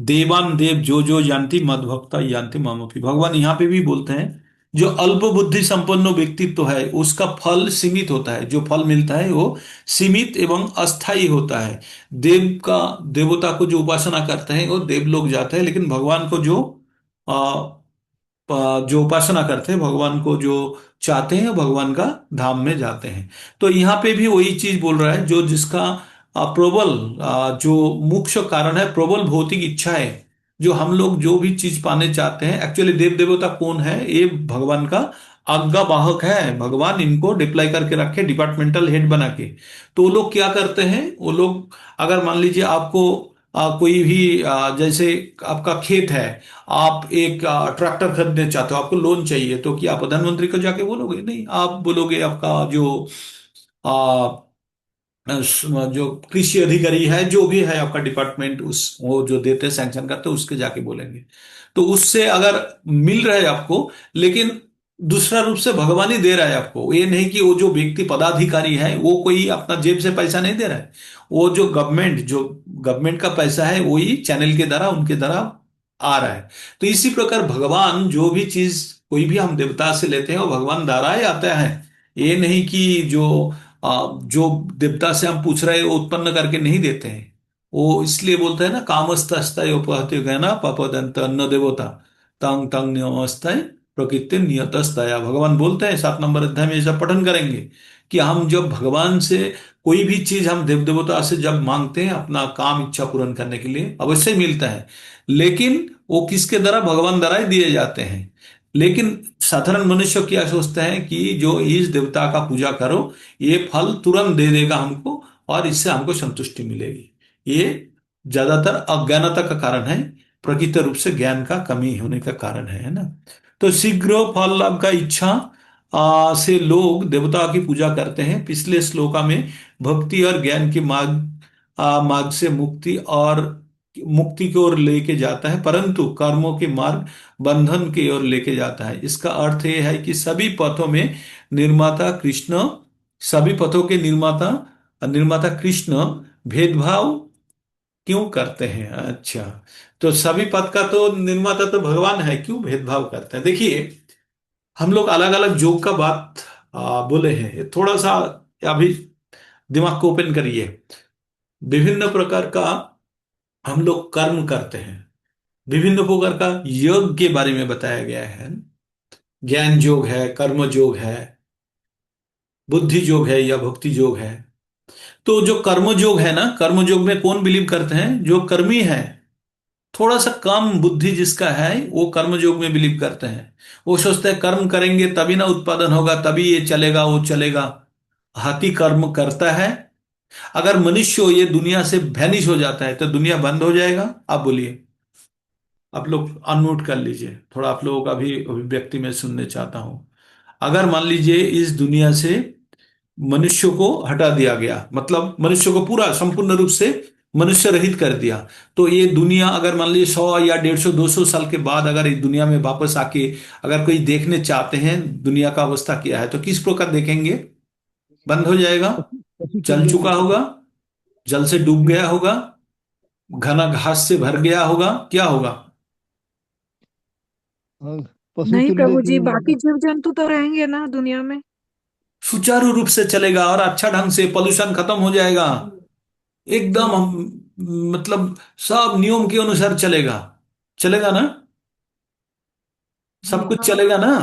देवान देव जो यान्ति मद्भक्ता यान्ति मामपि। भगवान यहाँ पे भी बोलते हैं जो अल्प बुद्धि संपन्न व्यक्तित्व है उसका फल सीमित होता है, जो फल मिलता है वो सीमित एवं अस्थायी होता है। देवता को जो उपासना करते हैं वो देव लोग जाते हैं, लेकिन भगवान को जो उपासना करते हैं, भगवान को जो चाहते हैं, भगवान का धाम में जाते हैं। तो यहाँ पे भी वही चीज बोल रहा है, जो जिसका प्रबल जो मुख्य कारण है, प्रबल भौतिक इच्छा है। जो हम लोग जो भी चीज पाने चाहते हैं, एक्चुअली देव देवता कौन है, ये भगवान का आज्ञा वाहक है। भगवान इनको डिप्लाई करके रखे डिपार्टमेंटल हेड बना के। तो वो लोग क्या करते हैं, वो लोग अगर मान लीजिए आपको कोई भी जैसे आपका खेत है, आप एक ट्रैक्टर खरीदने चाहते हो, आपको लोन चाहिए, तो क्या आप प्रधानमंत्री को जाके बोलोगे? नहीं, आप बोलोगे आपका जो कृषि अधिकारी है, जो भी है आपका डिपार्टमेंट, उस वो जो देते हैं सैंक्शन करते हैं, उसके जाके बोलेंगे। तो उससे अगर मिल रहा है आपको, लेकिन दूसरा रूप से भगवान ही दे रहा है आपको, ये नहीं कि वो जो व्यक्ति पदाधिकारी है वो कोई अपना जेब से पैसा नहीं दे रहा है। वो जो गवर्नमेंट का पैसा है वही चैनल के द्वारा, उनके द्वारा आ रहा है। तो इसी प्रकार भगवान जो भी चीज कोई भी हम देवता से लेते हैं वो भगवान द्वारा ही आता है। ये नहीं कि जो देवता से हम पूछ रहे हैं वो उत्पन्न करके नहीं देते हैं। वो इसलिए बोलते हैं ना, कामस्तस्ता उपहत्य गया ना पापदंत अन्न देवता तंग तंग नियमस्ताय प्रकृति नियतस्तया। भगवान बोलते हैं 7 नंबर अध्याय में, ऐसा पठन करेंगे कि हम जब भगवान से कोई भी चीज हम देव देवता से जब मांगते हैं अपना काम इच्छा पूर्ण करने के लिए, अवश्य मिलता है, लेकिन वो किसके द्वारा, भगवान द्वारा ही दिए जाते हैं। लेकिन साधारण मनुष्य क्या सोचते हैं कि जो इस देवता का पूजा करो, ये फल तुरंत दे देगा हमको और इससे हमको संतुष्टि मिलेगी। ये ज्यादातर अज्ञानता का कारण है, प्रकृत रूप से ज्ञान का कमी होने का कारण है ना। तो शीघ्र फल लाभ का इच्छा से लोग देवता की पूजा करते हैं। पिछले श्लोका में भक्ति और ज्ञान के मार्ग से मुक्ति की ओर लेके जाता है, परंतु कर्मों के मार्ग बंधन की ओर लेके जाता है। इसका अर्थ यह है कि निर्माता कृष्ण सभी पथों के निर्माता निर्माता कृष्ण भेदभाव क्यों करते हैं? अच्छा, तो सभी पथ का तो निर्माता तो भगवान है, क्यों भेदभाव करते हैं? देखिए, हम लोग अलग अलग योग का बात बोले हैं, ये थोड़ा सा अभी दिमाग को ओपन करिए। विभिन्न प्रकार का हम लोग कर्म करते हैं, विभिन्न प्रकार का योग के बारे में बताया गया है। ज्ञान योग है, कर्म योग है, बुद्धि योग है या भक्ति योग है। तो जो कर्म योग है ना, कर्म योग में कौन बिलीव करते हैं? जो कर्मी है, थोड़ा सा कम बुद्धि जिसका है, वो कर्म योग में बिलीव करते हैं। वो सोचते हैं कर्म करेंगे तभी ना उत्पादन होगा, तभी ये चलेगा वो चलेगा। हाथी कर्म करता है। अगर मनुष्य ये दुनिया से वैनिश हो जाता है तो दुनिया बंद हो जाएगा। आप बोलिए, आप लोग अनम्यूट कर लीजिए, थोड़ा आप लोगों का भी अभिव्यक्ति में सुनने चाहता हूं। अगर मान लीजिए इस दुनिया से मनुष्य को हटा दिया गया, मतलब मनुष्य को पूरा संपूर्ण रूप से मनुष्य रहित कर दिया, तो ये दुनिया अगर मान लीजिए 100 या 150 200 साल के बाद अगर इस दुनिया में वापस आके अगर कोई देखने चाहते हैं दुनिया का अवस्था क्या है, तो किस प्रकार देखेंगे? बंद हो जाएगा, पशु पशु चल जल जाएंगे चुका पशु। होगा, जल से डूब गया होगा, घना घास से भर गया होगा, क्या होगा? हाँ, पशु नहीं तुल्य प्रभु जी, जीवन बाकी होगा। जीव जंतु तो रहेंगे ना दुनिया में। सुचारू रूप से चलेगा और अच्छा ढंग से, पोल्यूशन खत्म हो जाएगा एकदम। हम मतलब सब नियम के अनुसार चलेगा, चलेगा ना, सब कुछ हाँ, चलेगा ना।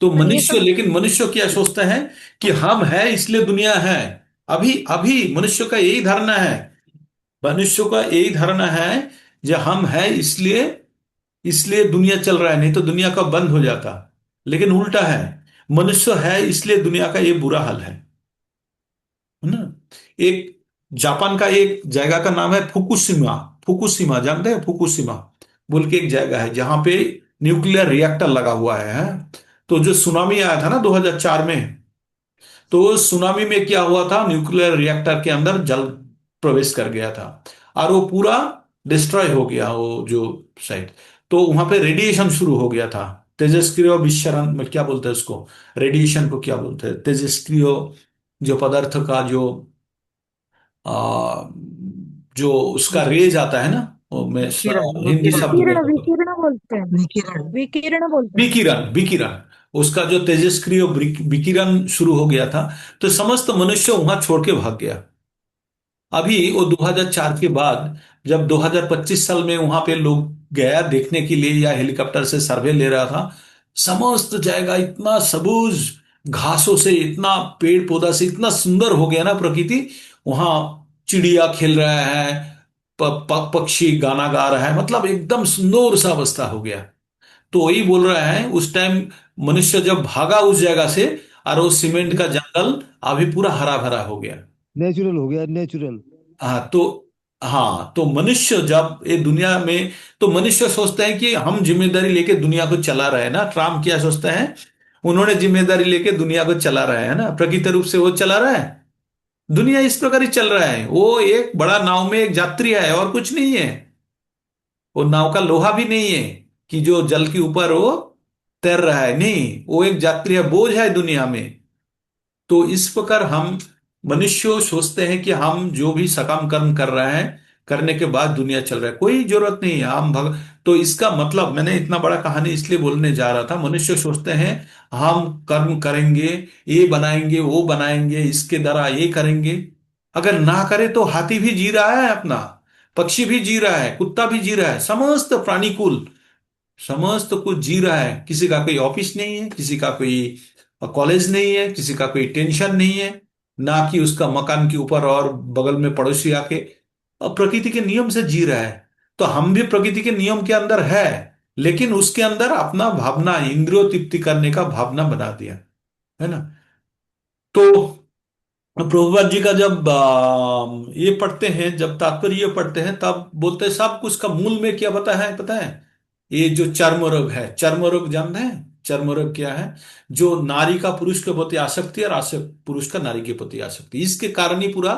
तो तो ये तो मनुष्य, लेकिन मनुष्य क्या सोचता है कि हम है इसलिए दुनिया है। अभी अभी मनुष्य का यही धारणा है, मनुष्य का यही धारणा है, जो हम है इसलिए इसलिए दुनिया चल रहा है, नहीं तो दुनिया का बंद हो जाता। लेकिन उल्टा है, मनुष्य है इसलिए दुनिया का ये बुरा हाल है ना। एक जापान का एक जगह का नाम है फुकुशिमा। फुकुशिमा जानते हैं? फुकुशिमा बोल के एक जगह है जहां पे न्यूक्लियर रिएक्टर लगा हुआ है। तो जो सुनामी आया था ना 2004 में, तो उस सुनामी में क्या हुआ था, न्यूक्लियर रिएक्टर के अंदर जल प्रवेश कर गया था और वो पूरा डिस्ट्रॉय हो गया वो जो साइट। तो वहां पे रेडिएशन शुरू हो गया था, तेजस्क्रिय विसरण में क्या बोलते हैं उसको, रेडिएशन को क्या बोलते हैं, तेजस्क्रिय जो पदार्थ का आ, जो उसका रेज आता है ना, वो मैं हिंदी शब्द विकिरण बोलता हूँ। विकिरण बोलते हैं। विकिरण बोलते हैं। विकिरण, विकिरण, उसका जो तेजस्क्रिय विकिरण शुरू हो गया था, तो समस्त मनुष्य वहां छोड़ के भाग गया। अभी वो 2004 के बाद जब 2025 साल में वहां पे लोग गया देखने के लिए या हेलीकॉप्टर से सर्वे ले रहा था, समस्त जगह इतना सबूज घासों से, इतना पेड़ पौधा से इतना सुंदर हो गया ना प्रकृति। वहां चिड़िया खेल रहा है, पक्षी गाना गा रहा है, मतलब एकदम सुंदर सा अवस्था हो गया। तो वही बोल रहा है उस टाइम मनुष्य जब भागा उस जगह से, और वो सीमेंट का जंगल अभी पूरा हरा भरा हो गया। नेचुरल हो गया, नेचुरल। हाँ तो, हाँ तो मनुष्य जब ये दुनिया में, तो मनुष्य सोचते हैं कि हम जिम्मेदारी लेके दुनिया को चला रहे हैं ना। ट्रम्प क्या सोचते हैं, उन्होंने जिम्मेदारी लेके दुनिया को चला रहे हैं ना, प्रकृति रूप से वो चला रहा है। दुनिया इस प्रकार ही चल रहा है, वो एक बड़ा नाव में एक यात्री है और कुछ नहीं है। वो नाव का लोहा भी नहीं है कि जो जल के ऊपर वो तैर रहा है, नहीं, वो एक यात्री है, बोझ है दुनिया में। तो इस प्रकार हम मनुष्य सोचते हैं कि हम जो भी सकाम कर्म कर रहे हैं, करने के बाद दुनिया चल रहा है, कोई जरूरत नहीं है हम तो इसका मतलब, मैंने इतना बड़ा कहानी इसलिए बोलने जा रहा था, मनुष्य सोचते हैं हम कर्म करेंगे, ये बनाएंगे वो बनाएंगे, इसके द्वारा ये करेंगे। अगर ना करे तो हाथी भी जी रहा है अपना, पक्षी भी जी रहा है, कुत्ता भी जी रहा है, समस्त प्राणीकुल समस्त कुछ जी रहा है। किसी का कोई ऑफिस नहीं है, किसी का कोई कॉलेज नहीं है, किसी का कोई टेंशन नहीं है, ना कि उसका मकान के ऊपर और बगल में पड़ोसी आके, और प्रकृति के नियम से जी रहा है। तो हम भी प्रकृति के नियम के अंदर है, लेकिन उसके अंदर अपना भावना, इंद्रियों तृप्ति करने का भावना बना दिया, है ना। तो प्रभुपाद जी का जब ये पढ़ते हैं, जब तात्पर्य पढ़ते हैं, तब बोलते हैं सब कुछ का मूल में क्या पता है, ये जो चर्म रोग है, चर्म रोग जानते हैं। चर्म रोग क्या है? जो नारी का पुरुष के प्रति आसक्ति और आसक्त पुरुष का नारी के प्रति आसक्ति, इसके कारण ही पूरा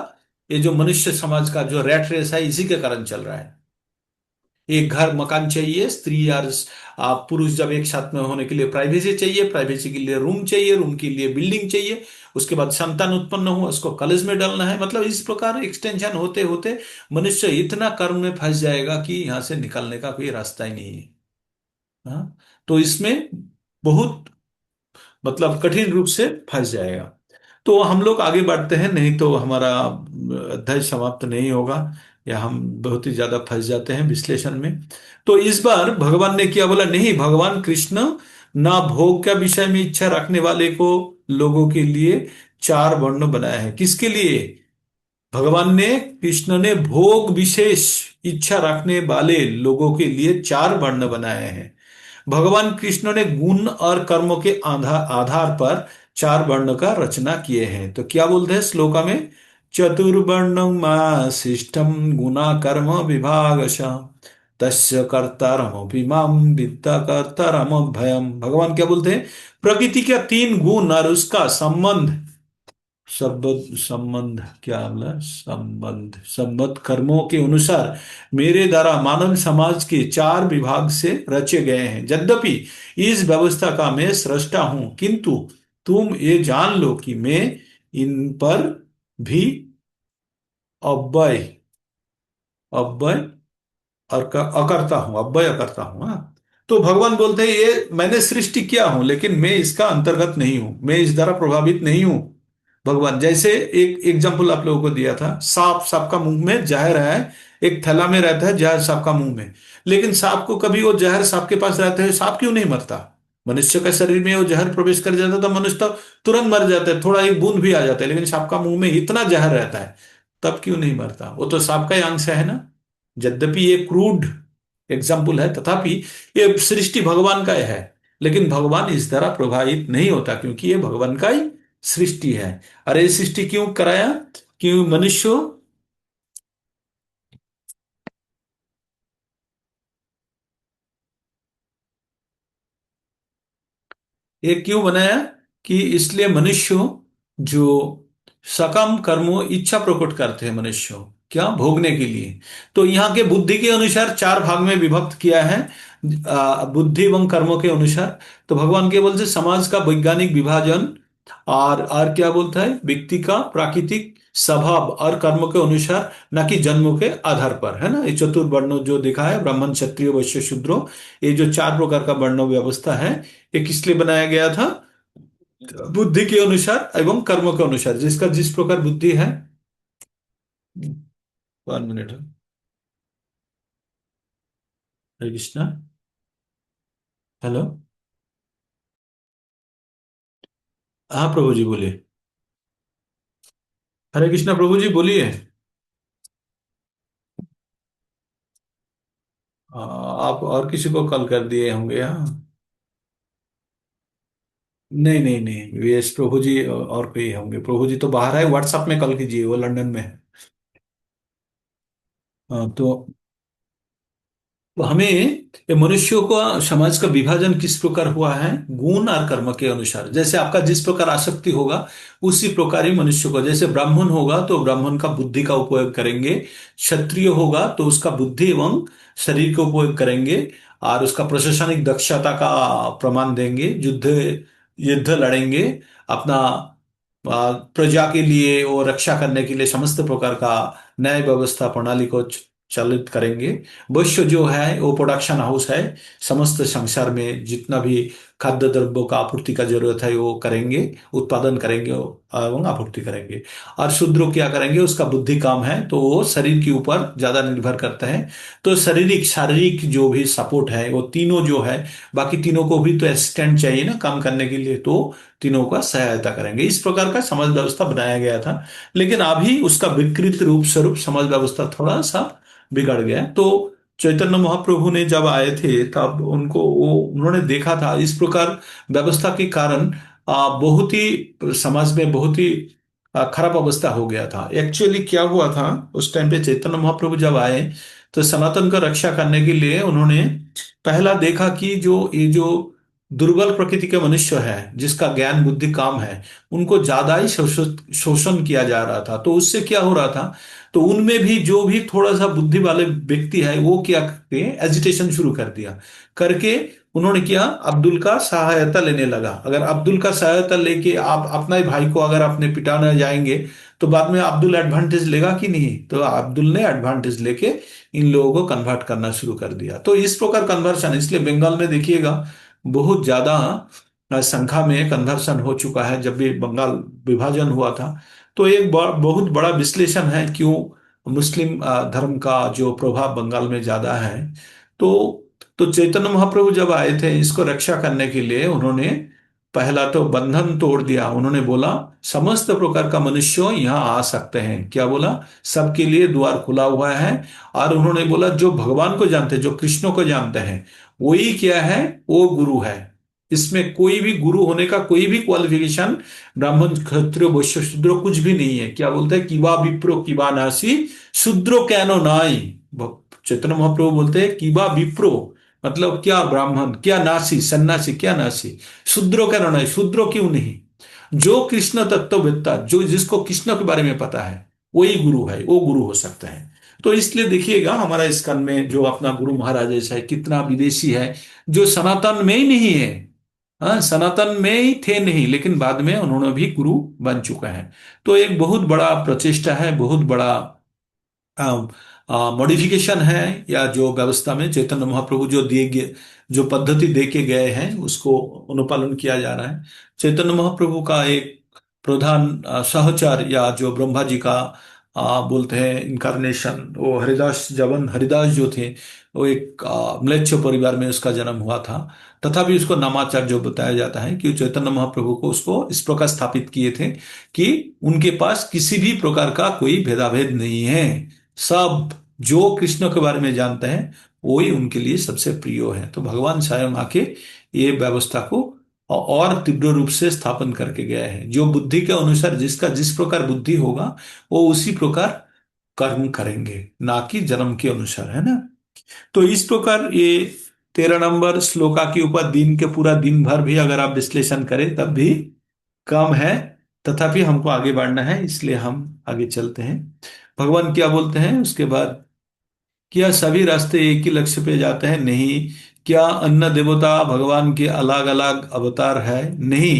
ये जो मनुष्य समाज का जो रैट रेस है, इसी के कारण चल रहा है। एक घर मकान चाहिए, स्त्री और पुरुष जब एक साथ में होने के लिए प्राइवेसी चाहिए, प्राइवेसी के लिए रूम चाहिए, रूम के लिए बिल्डिंग चाहिए, उसके बाद संतान उत्पन्न हो उसको कॉलेज में डालना है। मतलब इस प्रकार एक्सटेंशन होते होते मनुष्य इतना कर्म में फंस जाएगा कि यहां से निकलने का कोई रास्ता ही नहीं है। हाँ, तो इसमें बहुत मतलब कठिन रूप से फंस जाएगा। तो हम लोग आगे बढ़ते हैं, नहीं तो हमारा अध्याय समाप्त नहीं होगा, या हम बहुत ही ज्यादा फंस जाते हैं विश्लेषण में। तो इस बार भगवान ने क्या बोला? नहीं, भगवान कृष्ण ना भोग का विषय में इच्छा रखने वाले को लोगों के लिए चार वर्ण बनाया है। किसके लिए? भगवान ने, कृष्ण ने भोग विशेष इच्छा रखने वाले लोगों के लिए चार वर्ण बनाए हैं। भगवान कृष्ण ने गुण और कर्मों के आधार पर चार वर्ण का रचना किए हैं। तो क्या बोलते हैं श्लोका में? चतुर्वर्णं शिष्टम गुणा कर्म विभागश तस्य कर्तारमपि माम विद्या कर्तारम भयम। भगवान क्या बोलते हैं? प्रकृति के तीन गुण और उसका संबंध, संबंध संबंध क्या बोला? संबंध संबंध कर्मों के अनुसार मेरे द्वारा मानव समाज के चार विभाग से रचे गए हैं। यद्यपि इस व्यवस्था का मैं सृष्टा हूं, किंतु तुम ये जान लो कि मैं इन पर भी अव्यय अव्यय और अकर्ता हूं, अव्यय अकर्ता हूं। हाँ? तो भगवान बोलते हैं ये मैंने सृष्टि किया हूं, लेकिन मैं इसका अंतर्गत नहीं हूं, मैं इस द्वारा प्रभावित नहीं हूं। भगवान जैसे एक एग्जाम्पल आप लोगों को दिया था, सांप, सांप का मुंह में जहर है, एक थैला में रहता है जहर सांप का मुंह में, लेकिन सांप को कभी वो जहर सांप के पास रहते हुए सांप क्यों नहीं मरता? मनुष्य के शरीर में वो जहर प्रवेश कर जाता तो मनुष्य तो तुरंत मर जाता है, थोड़ा एक बूंद भी आ जाता है, लेकिन सांप का मुंह में इतना जहर रहता है, तब क्यों नहीं मरता? वो तो सांप का ही अंश है ना। यद्यपि ये क्रूड एग्जाम्पल है, तथापि ये सृष्टि भगवान का है, लेकिन भगवान इस तरह प्रभावित नहीं होता, क्योंकि ये भगवान का ही सृष्टि है। अरे सृष्टि क्यों कराया? क्यों मनुष्य, ये क्यों बनाया? कि इसलिए मनुष्य जो सकम कर्मों इच्छा प्रकट करते हैं मनुष्य, क्या भोगने के लिए, तो यहाँ के बुद्धि के अनुसार चार भाग में विभक्त किया है, बुद्धि एवं कर्मों के अनुसार। तो भगवान केवल से समाज का वैज्ञानिक विभाजन और क्या बोलता है, व्यक्ति का प्राकृतिक स्वभाव और कर्म के अनुसार, न कि जन्मों के आधार पर, है ना। ये चतुर्वर्ण जो देखा है, ब्राह्मण क्षत्रिय वैश्य शूद्रो, ये जो चार प्रकार का वर्ण व्यवस्था है, ये किस लिए बनाया गया था? बुद्धि के अनुसार एवं कर्म के अनुसार, जिसका जिस प्रकार बुद्धि है। 1 मिनट। हरे कृष्णा। हेलो। हाँ प्रभु जी बोलिए। हरे कृष्णा प्रभु जी बोलिए। आप और किसी को कॉल कर दिए होंगे? हाँ। नहीं नहीं नहीं, यस प्रभु जी और कोई होंगे। प्रभु जी तो बाहर है, व्हाट्सएप में कॉल कीजिए, वो लंदन में है। तो हमें ये मनुष्यों को समाज का विभाजन किस प्रकार हुआ है? गुण और कर्म के अनुसार। जैसे आपका जिस प्रकार आसक्ति होगा, उसी प्रकार ही मनुष्य को, जैसे ब्राह्मण होगा तो ब्राह्मण का बुद्धि का उपयोग करेंगे, क्षत्रिय होगा तो उसका बुद्धि एवं शरीर का उपयोग करेंगे, और उसका प्रशासनिक दक्षता का प्रमाण देंगे, युद्ध युद्ध लड़ेंगे, अपना प्रजा के लिए और रक्षा करने के लिए समस्त प्रकार का न्याय व्यवस्था प्रणाली को चालित करेंगे। वैश्य जो है वो प्रोडक्शन हाउस है, समस्त संसार में जितना भी खाद्य द्रव्यों का आपूर्ति का जरूरत है वो करेंगे, उत्पादन करेंगे एवं आपूर्ति करेंगे। और शूद्र क्या करेंगे? उसका बुद्धि काम है तो वो शरीर के ऊपर ज्यादा निर्भर करता है। तो शारीरिक शारीरिक जो भी सपोर्ट है वो तीनों जो है, बाकी तीनों को भी तो असिस्टेंट चाहिए ना काम करने के लिए, तो तीनों का सहायता करेंगे। इस प्रकार का समाज व्यवस्था बनाया गया था। लेकिन अभी उसका विकृत रूप स्वरूप समाज व्यवस्था थोड़ा सा बिगड़ गया। तो चैतन्य महाप्रभु ने जब आए थे तब उनको वो उन्होंने देखा था इस प्रकार व्यवस्था के कारण बहुत ही समाज में बहुत ही खराब अवस्था हो गया था। एक्चुअली क्या हुआ था, उस टाइम पे चैतन्य महाप्रभु जब आए तो सनातन का रक्षा करने के लिए उन्होंने पहला देखा कि जो ये जो दुर्बल प्रकृति के मनुष्य है, जिसका ज्ञान बुद्धि काम है, उनको ज्यादा ही शोषण किया जा रहा था। तो उससे क्या हो रहा था, तो उनमें भी जो भी थोड़ा सा बुद्धि वाले व्यक्ति है वो क्या करते एजिटेशन शुरू कर दिया। करके उन्होंने किया, अब्दुल का सहायता लेने लगा। अगर अब्दुल का सहायता लेके आप अपना ही भाई को अगर अपने पिटाने जाएंगे तो बाद में अब्दुल एडवांटेज लेगा कि नहीं, तो अब्दुल ने एडवांटेज लेके इन लोगों को कन्वर्ट करना शुरू कर दिया। तो इस प्रकार कन्वर्शन, इसलिए बंगाल में देखिएगा बहुत ज्यादा संख्या में कन्वर्सन हो चुका है। जब भी बंगाल विभाजन हुआ था तो एक बहुत बड़ा विश्लेषण है क्यों मुस्लिम धर्म का जो प्रभाव बंगाल में ज्यादा है। तो चैतन्य महाप्रभु जब आए थे इसको रक्षा करने के लिए, उन्होंने पहला तो बंधन तोड़ दिया। उन्होंने बोला समस्त प्रकार का मनुष्य यहाँ आ सकते हैं, क्या बोला, सबके लिए द्वार खुला हुआ है। और उन्होंने बोला जो भगवान को जानते हैं, जो कृष्ण को जानते हैं, वही क्या है, वो गुरु है। इसमें कोई भी गुरु होने का कोई भी क्वालिफिकेशन ब्राह्मण क्षत्रिय वैश्य शूद्र कुछ भी नहीं है। क्या बोलते हैं, किवा विप्रो किवा नासी शूद्रो कैनो नाई। चैतन्य महाप्रभु बोलते हैं किवा विप्रो मतलब क्या ब्राह्मण, क्या नासी सन्यासी, क्या नासी, शूद्रो कैनो नाई, शूद्रो क्यों नहीं। जो कृष्ण तत्ववेत्ता, जो जिसको कृष्ण के बारे में पता है वही गुरु है, वो गुरु हो सकता है। तो इसलिए देखिएगा हमारा इस्कॉन में जो अपना गुरु महाराज ऐसा है, कितना विदेशी है जो सनातन में ही नहीं है। हाँ, सनातन में ही थे नहीं, लेकिन बाद में उन्होंने भी गुरु बन चुका है। तो एक बहुत बड़ा प्रचेष्टा है, बहुत बड़ा मॉडिफिकेशन है, या जो व्यवस्था में चैतन्य महाप्रभु जो दिए गए, जो पद्धति दे के गए हैं उसको अनुपालन किया जा रहा है। चैतन्य महाप्रभु का एक प्रधान सहचर या जो ब्रह्मा जी का बोलते हैं इनकारनेशन, वो हरिदास, जवन हरिदास जो थे, वो एक म्लेच्छ परिवार में उसका जन्म हुआ था। तथापि उसको नामाचार्य जो बताया जाता है कि चैतन्य महाप्रभु को उसको इस प्रकार स्थापित किए थे कि उनके पास किसी भी प्रकार का कोई भेदाभेद नहीं है। सब जो कृष्ण के बारे में जानते हैं वही उनके लिए सबसे प्रिय है। तो भगवान स्वयं आके ये व्यवस्था को और तीव्र रूप से स्थापन करके गया है। जो बुद्धि के अनुसार जिसका जिस प्रकार बुद्धि होगा वो उसी प्रकार कर्म करेंगे, ना कि जन्म के अनुसार, है ना। तो इस प्रकार ये 13 नंबर श्लोका के ऊपर दिन के पूरा दिन भर भी अगर आप विश्लेषण करें तब भी कम है। तथापि हमको आगे बढ़ना है, इसलिए हम आगे चलते हैं। भगवान क्या बोलते हैं उसके बाद, क्या सभी रास्ते एक ही लक्ष्य पे जाते हैं? नहीं। क्या अन्य देवता भगवान के अलग अलग अवतार है? नहीं,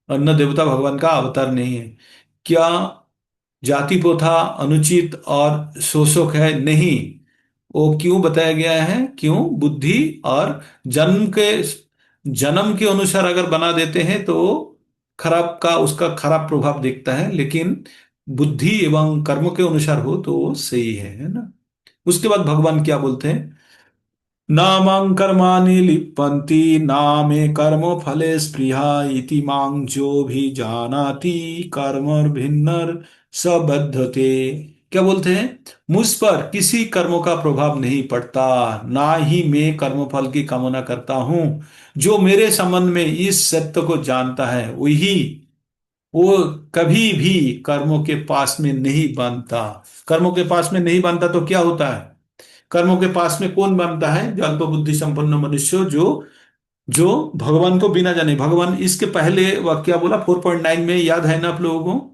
अन्य देवता भगवान का अवतार नहीं है। क्या जाति प्रथा अनुचित और शोषक है? नहीं। वो क्यों बताया गया है, क्यों, बुद्धि और जन्म के अनुसार अगर बना देते हैं तो खराब का उसका खराब प्रभाव दिखता है, लेकिन बुद्धि एवं कर्म के अनुसार हो तो वो सही है ना। उसके बाद भगवान क्या बोलते हैं, नामं कर्माणि लिप्पन्ति नामे कर्म फले स्पृहा इति मां जो भी जानाति कर्म भिन्नर स बद्धते। क्या बोलते हैं, मुझ पर किसी कर्मों का प्रभाव नहीं पड़ता, ना ही मैं कर्मफल की कामना करता हूं। जो मेरे संबंध में इस सत्य को जानता है वही, वो कभी भी कर्मों के पास में नहीं बनता। कर्मों के पास में नहीं बनता तो क्या होता है, कर्मों के पास में कौन बनता है, जो अल्प बुद्धि संपन्न मनुष्य, जो जो भगवान को बिना जाने। भगवान इसके पहले वाक्य बोला 4.9 में, याद है ना आप लोगों को।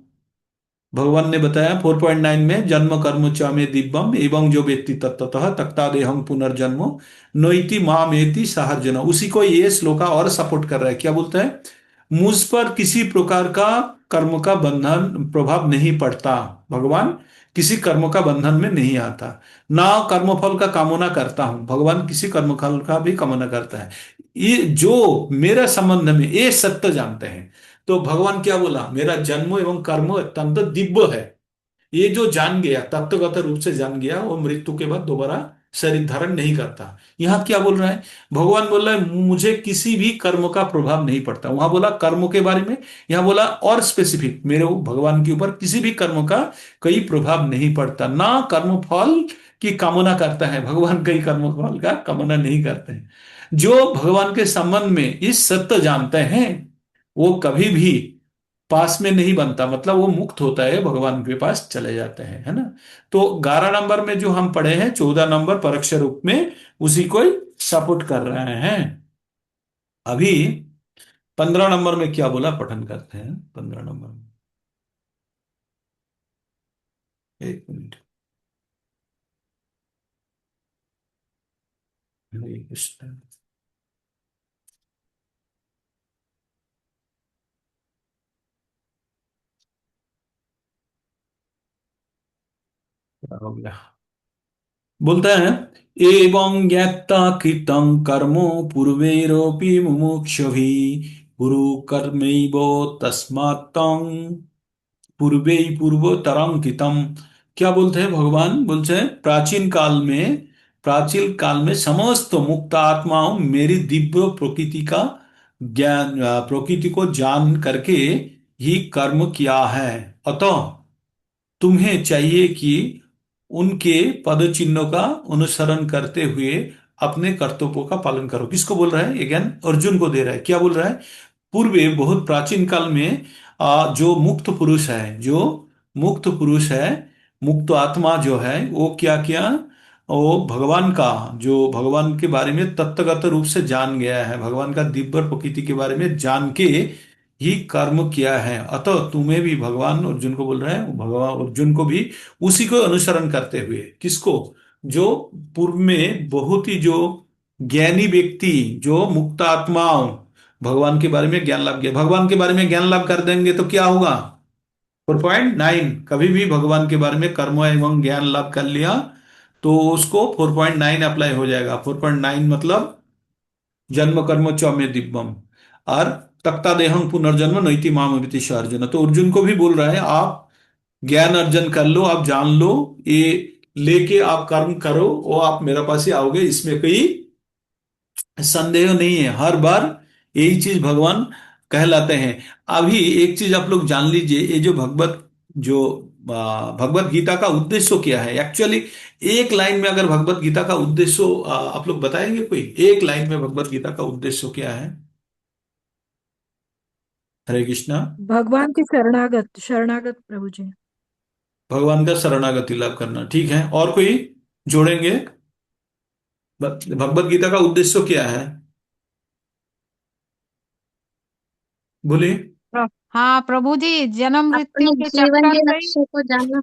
भगवान ने बताया 4.9 में, जन्म कर्म च में दिव्यम एवं जो व्यक्ति तत्तः तक्ता देहम पुनर्जन्म नोइति मामेति सहर्जन। उसी को ये श्लोका और सपोर्ट कर रहा है। क्या बोलता है, मुझ पर किसी प्रकार का कर्म का बंधन प्रभाव नहीं पड़ता, भगवान किसी कर्म का बंधन में नहीं आता। ना कर्मफल का कामना करता हूं, भगवान किसी कर्मफल का भी कामना करता है। ये जो मेरा संबंध में ये सत्य जानते हैं। तो भगवान क्या बोला, मेरा जन्म एवं कर्म अत्यंत दिव्य है। ये जो जान गया, तत्वगत रूप से जान गया, वो मृत्यु के बाद दोबारा शरीर धारण नहीं करता। यहां क्या बोल रहा है, भगवान बोल रहा है मुझे किसी भी कर्म का प्रभाव नहीं पड़ता। वहां बोला कर्म के बारे में, यहां बोला और स्पेसिफिक, मेरे भगवान के ऊपर किसी भी कर्म का कोई प्रभाव नहीं पड़ता। ना कर्म फल कि कामना करता है, भगवान कई कर्म फल का कामना नहीं करते हैं। जो भगवान के संबंध में इस सत्य जानते हैं वो कभी भी पास में नहीं बनता, मतलब वो मुक्त होता है, भगवान के पास चले जाते हैं, है ना। तो 11 नंबर में जो हम पढ़े हैं, 14 नंबर परोक्ष रूप में उसी को सपोर्ट कर रहे हैं। अभी 15 नंबर में क्या बोला, पठन करते हैं 15 नंबर में। एक मिनट। हरे कृष्ण। क्या हो गया, बोलता है, एवं ज्ञाता कृतं कर्म पूर्वैरपि मुमुक्षुभिः कुरु कर्मैव तस्मात् तं पूर्वे पूर्वतरम कृतम। क्या बोलते हैं भगवान, बोलते हैं प्राचीन काल में समस्त मुक्त आत्माओं मेरी दिव्य प्रकृति का ज्ञान, प्रकृति को जान करके ही कर्म किया है। अतः तुम्हें चाहिए कि उनके पद चिन्हों का अनुसरण करते हुए अपने कर्तव्यों का पालन करो। किसको बोल रहा है ये ज्ञान, अर्जुन को दे रहा है। क्या बोल रहा है, पूर्वे बहुत प्राचीन काल में जो मुक्त पुरुष है, जो मुक्त पुरुष है, मुक्त आत्मा जो है, वो क्या किया, वो भगवान का, जो भगवान के बारे में तत्वगत रूप से जान गया है, भगवान का दिव्य प्रकृति के बारे में जान के ही कर्म किया है। अतः तुम्हें भी, भगवान अर्जुन को बोल रहे हैं, भगवान अर्जुन को भी उसी को अनुसरण करते हुए, किसको, जो पूर्व में बहुत ही जो ज्ञानी व्यक्ति, जो मुक्त आत्माओं भगवान के बारे में ज्ञान लाभ किया, भगवान के बारे में ज्ञान लाभ कर देंगे तो क्या होगा, 4.9, कभी भी भगवान के बारे में कर्म एवं ज्ञान लाभ कर लिया तो उसको 4.9 अप्लाई हो जाएगा। 4.9 मतलब जन्म कर्म च में दिव्यम, और तक्ता देहं पुनर्जन्म नैति माम विदिशा अर्जुन। तो अर्जुन को भी बोल रहा है, आप ज्ञान अर्जन कर लो, आप जान लो, ये लेके आप कर्म करो, और आप मेरे पास ही आओगे, इसमें कोई संदेह नहीं है। हर बार यही चीज भगवान कहलाते हैं। अभी एक चीज आप लोग जान लीजिए, ये जो भगवत गीता का उद्देश्य क्या है एक्चुअली। एक लाइन में अगर भगवत गीता का उद्देश्य आप लोग बताएंगे, कोई एक लाइन में भगवत गीता का उद्देश्य क्या है। हरे कृष्णा। भगवान के शरणागत शरणागत प्रभु जी। भगवान का शरणागति लाभ करना, ठीक है। और कोई जोड़ेंगे, भगवत गीता का उद्देश्य क्या है, बोलिए। हाँ प्रभु जी, जन्म अपने मृत्यु के जीवन चक्कर के से लक्ष्य को जानना।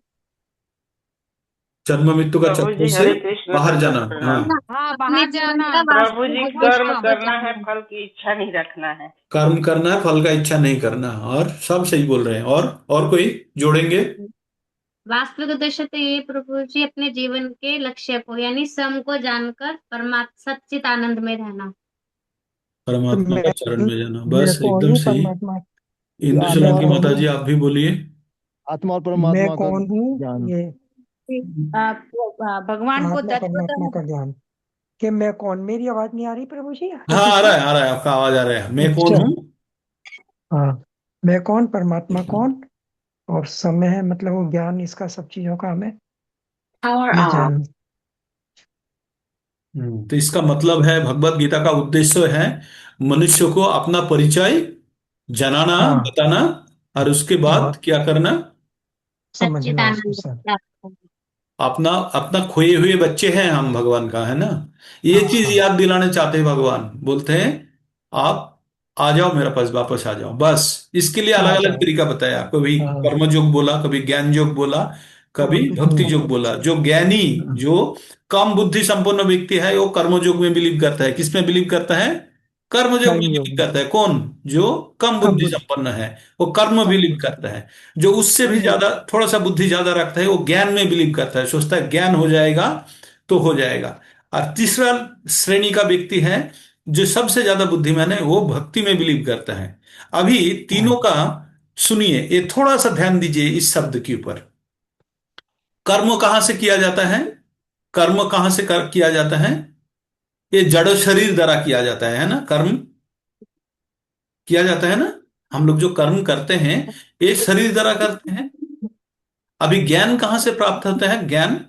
जन्म मृत्यु का प्रभु चक्कर जी से हरे कृष्ण बाहर जाना, दंडवत हाँ। प्रणाम। हाँ अपने बाहर जीवन जाना, का प्रभु जी भगवत कर्म धाम। को करना है, जानना। फल की इच्छा नहीं रखना है। कर्म करना है, फल का इच्छा नहीं करना, और सब सही बोल रहे हैं। और कोई जोड़ेंगे। वास्तविक उद्देश्य तो ये प्रभु जी, अपने जीवन के लक्ष्य को यानी स्वयं को जानकर परमात्मा सच्चित आनंद में रहना। तो परमात्मा मैं का चरण में जाना, मैं बस कौन एकदम हूँ सही। परमात्मा? इंदु आत्मा और सोलंकी माता मैं जी, आप भी बोलिए। आत्मा और मैं परमात्मा का कौन हूँ ज्ञान। ये भगवान को आत्मा परमात्मा का ज्ञान। कि मैं कौन, मेरी आवाज नहीं आ रही प्रभु जी, हरे हाँ, आ रहा कृष्णा। है, आ रहा है, आपका आवाज आ रहा है। मैं कौन अच्छा। हूँ। हाँ, मैं कौन, परमात्मा कौन, और समय है, मतलब वो ज्ञान, इसका सब चीजों का हमें मैं जानूं। तो इसका मतलब है, भगवत गीता का उद्देश्य है मनुष्य को अपना परिचय जनाना, हाँ, बताना, और उसके बाद और क्या करना, सच्चित समझना उसको आनंद सब। प्राप्त करना। अपना अपना खोए हुए बच्चे हैं हम भगवान का, है ना। ये हाँ चीज हाँ याद दिलाने चाहते हैं भगवान, बोलते हैं आप आ जाओ मेरे पास, वापस आ जाओ। बस इसके लिए अलग आ अलग जाओ। तरीका बताया, कभी हाँ कर्म योग बोला, कभी ज्ञान योग बोला, कभी भक्ति योग बोला। जो ज्ञानी, जो कम बुद्धि संपन्न व्यक्ति है, वो कर्म योग में बिलीव करता है। किसमें बिलीव करता है, कर्म योग में कर्मयोग बिलीव में करता है। कौन, जो कम कम बुद्धि बुद्धि, संपन्न है वो कर्म कम बिलीव बुद्धि। करता है। जो उससे भी ज्यादा, थोड़ा सा बुद्धि ज्यादा रखता है, वो ज्ञान में बिलीव करता है, सोचता है ज्ञान हो जाएगा तो हो जाएगा। और तीसरा श्रेणी का व्यक्ति है, जो सबसे ज्यादा बुद्धिमान है, वो भक्ति में बिलीव करता है। अभी तीनों हाँ का सुनिए, ये थोड़ा सा ध्यान दीजिए इस शब्द के ऊपर। कर्म कहां से किया जाता है, कर्म कहां से किया जाता है, ये जड़ शरीर द्वारा किया जाता है ना, कर्म किया जाता है ना। हम लोग जो कर्म करते हैं ये शरीर द्वारा करते हैं। अभी ज्ञान कहां से प्राप्त होता है, ज्ञान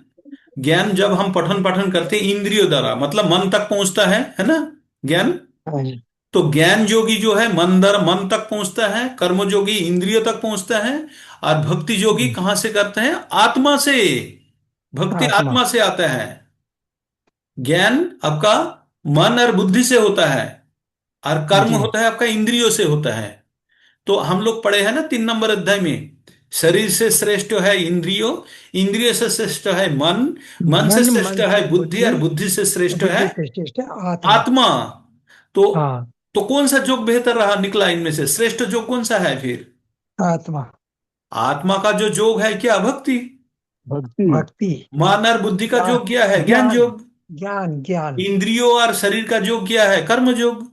ज्ञान जब हम पठन पाठन करते हैं इंद्रियों द्वारा, मतलब मन तक पहुंचता है ना ज्ञान। हाँ जी। तो ज्ञान योगी जो है मन तक पहुंचता है, कर्म योगी इंद्रियों तक पहुंचता है, और भक्ति योगी कहां से करते हैं? आत्मा से। भक्ति आत्मा। आत्मा से आता है। ज्ञान आपका मन और बुद्धि से होता है, और कर्म जी। होता है आपका इंद्रियों से होता है। तो हम लोग पढ़े हैं ना 3 नंबर अध्याय में, शरीर से श्रेष्ठ है इंद्रियों, इंद्रिय से श्रेष्ठ है मन, मन से श्रेष्ठ मन है से बुद्धि, और बुद्धि, बुद्धि से श्रेष्ठ है बुद्धि से श्रेष्ठ है आत्मा। आत्मा। तो हाँ, तो कौन सा योग बेहतर रहा, निकला इनमें से श्रेष्ठ योग कौन सा है फिर? आत्मा। आत्मा का जो योग है क्या? भक्ति। भक्ति। भक्ति। मन और बुद्धि का योग क्या है? ज्ञान ज्ञान। योग। ज्ञान। ज्ञान। इंद्रियों और शरीर का योग क्या है? कर्म योग।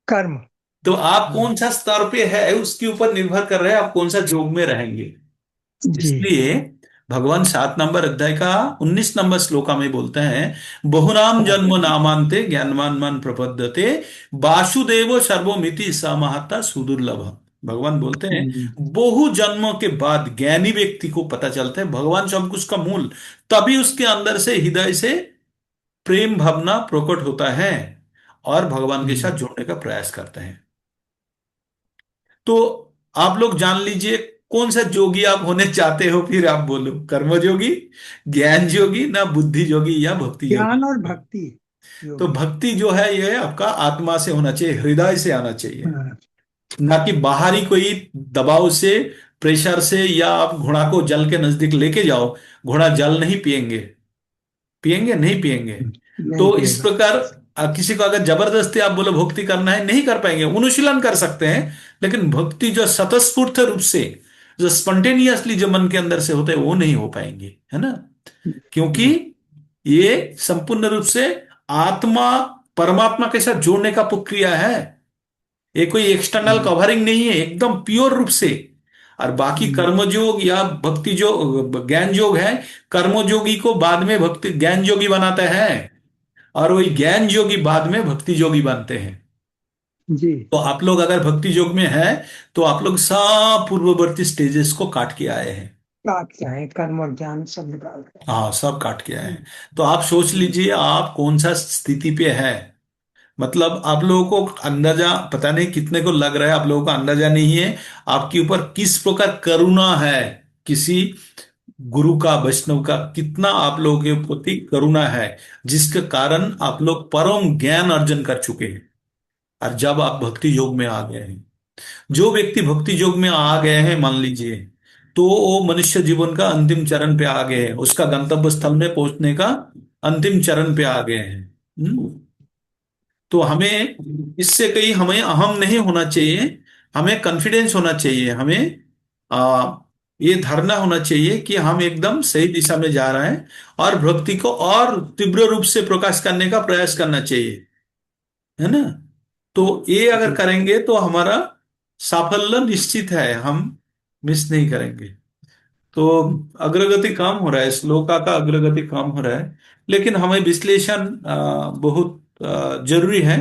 कर्म। तो आप कौन सा स्तर पे है उसके ऊपर निर्भर कर रहे हैं आप कौन सा योग में रहेंगे। जी। इसलिए भगवान 7 नंबर अध्याय का 19 नंबर श्लोका में बोलते हैं, बहुनाम जन्म नामांते ज्ञानवान मन प्रपद्यते, वासुदेव सर्वमिति स महता सुदुर्लभ। भगवान बोलते हैं बहु जन्मों के बाद ज्ञानी व्यक्ति को पता चलता है भगवान सब कुछ का मूल, तभी उसके अंदर से हृदय से प्रेम भावना प्रकट होता है और भगवान के साथ जुड़ने का प्रयास करते हैं। तो आप लोग जान लीजिए कौन सा जोगी आप होने चाहते हो, फिर आप बोलो कर्म जोगी, ज्ञान जोगी, ना बुद्धि जोगी या भक्ति ज्ञान जोगी। और भक्ति तो योगी। भक्ति जो है ये आपका आत्मा से होना चाहिए, हृदय से आना चाहिए, हाँ, ना कि बाहरी कोई दबाव से, प्रेशर से, या आप घोड़ा को जल के नजदीक लेके जाओ, घोड़ा जल नहीं पिएंगे, पिएंगे नहीं पिएंगे। नहीं तो इस पिएगा। प्रकार किसी को अगर जबरदस्ती आप बोलो भक्ति करना है, नहीं कर पाएंगे, अनुशीलन कर सकते हैं, लेकिन भक्ति जो स्वतःस्फूर्त रूप से, जो स्पॉन्टेनियसली जो मन के अंदर से होते हैं वो नहीं हो पाएंगे, है ना। क्योंकि जी। ये संपूर्ण रूप से आत्मा परमात्मा के साथ जोड़ने का प्रक्रिया है, ये कोई एक्सटर्नल कवरिंग नहीं है, एकदम प्योर रूप से। और बाकी कर्मयोग या भक्ति जो ज्ञान योग है, कर्मयोगी को बाद में भक्ति ज्ञान योगी बनाते हैं, और वही ज्ञान योगी बाद में भक्ति योगी बनते हैं। जी। तो आप लोग अगर भक्ति योग में है तो आप लोग सब पूर्ववर्ती स्टेजेस को काट के आए हैं। बात क्या है, कर्म और ज्ञान सब निकालते हाँ, सब काट के आए हैं। तो आप सोच लीजिए आप कौन सा स्थिति पे है। मतलब आप लोगों को अंदाजा, पता नहीं कितने को लग रहा है, आप लोगों को अंदाजा नहीं है आपके ऊपर किस प्रकार करुणा है, किसी गुरु का, वैष्णव का कितना आप लोगों के प्रति करुणा है, जिसके कारण आप लोग परम ज्ञान अर्जन कर चुके हैं। और जब आप भक्ति योग में आ गए हैं, जो व्यक्ति भक्ति योग में आ गए हैं मान लीजिए, तो वो मनुष्य जीवन का अंतिम चरण पे आ गए हैं, उसका गंतव्य स्थल में पहुंचने का अंतिम चरण पे आ गए हैं। तो हमें इससे कहीं हमें अहम नहीं होना चाहिए, हमें कॉन्फिडेंस होना चाहिए, हमें आ, ये धारणा होना चाहिए कि हम एकदम सही दिशा में जा रहे हैं, और भक्ति को और तीव्र रूप से प्रकाश करने का प्रयास करना चाहिए, है ना। तो ये अगर करेंगे तो हमारा साफल्य निश्चित है, हम मिस नहीं करेंगे। तो अग्रगति काम हो रहा है, श्लोका का अग्रगति काम हो रहा है, लेकिन हमें विश्लेषण बहुत जरूरी है।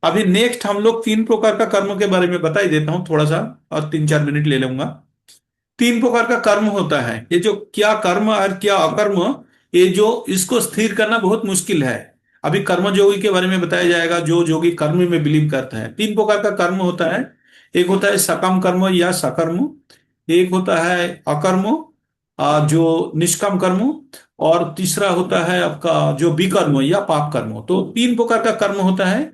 अभी नेक्स्ट हम लोग 3 प्रकार का कर्म के बारे में बता ही देता हूं थोड़ा सा, और 3-4 मिनट ले लूंगा। 3 प्रकार का कर्म होता है, ये जो क्या कर्म और क्या अकर्म, ये जो इसको स्थिर करना बहुत मुश्किल है। अभी कर्म योगी के बारे में बताया जाएगा, जो योगी कर्म में बिलीव करता है। 3 प्रकार का कर्म होता है, एक होता है सकाम कर्म या सकर्म, एक होता है अकर्म जो निष्काम कर्म, और तीसरा होता है आपका जो विकर्म या पाप कर्म। तो 3 प्रकार का कर्म होता है,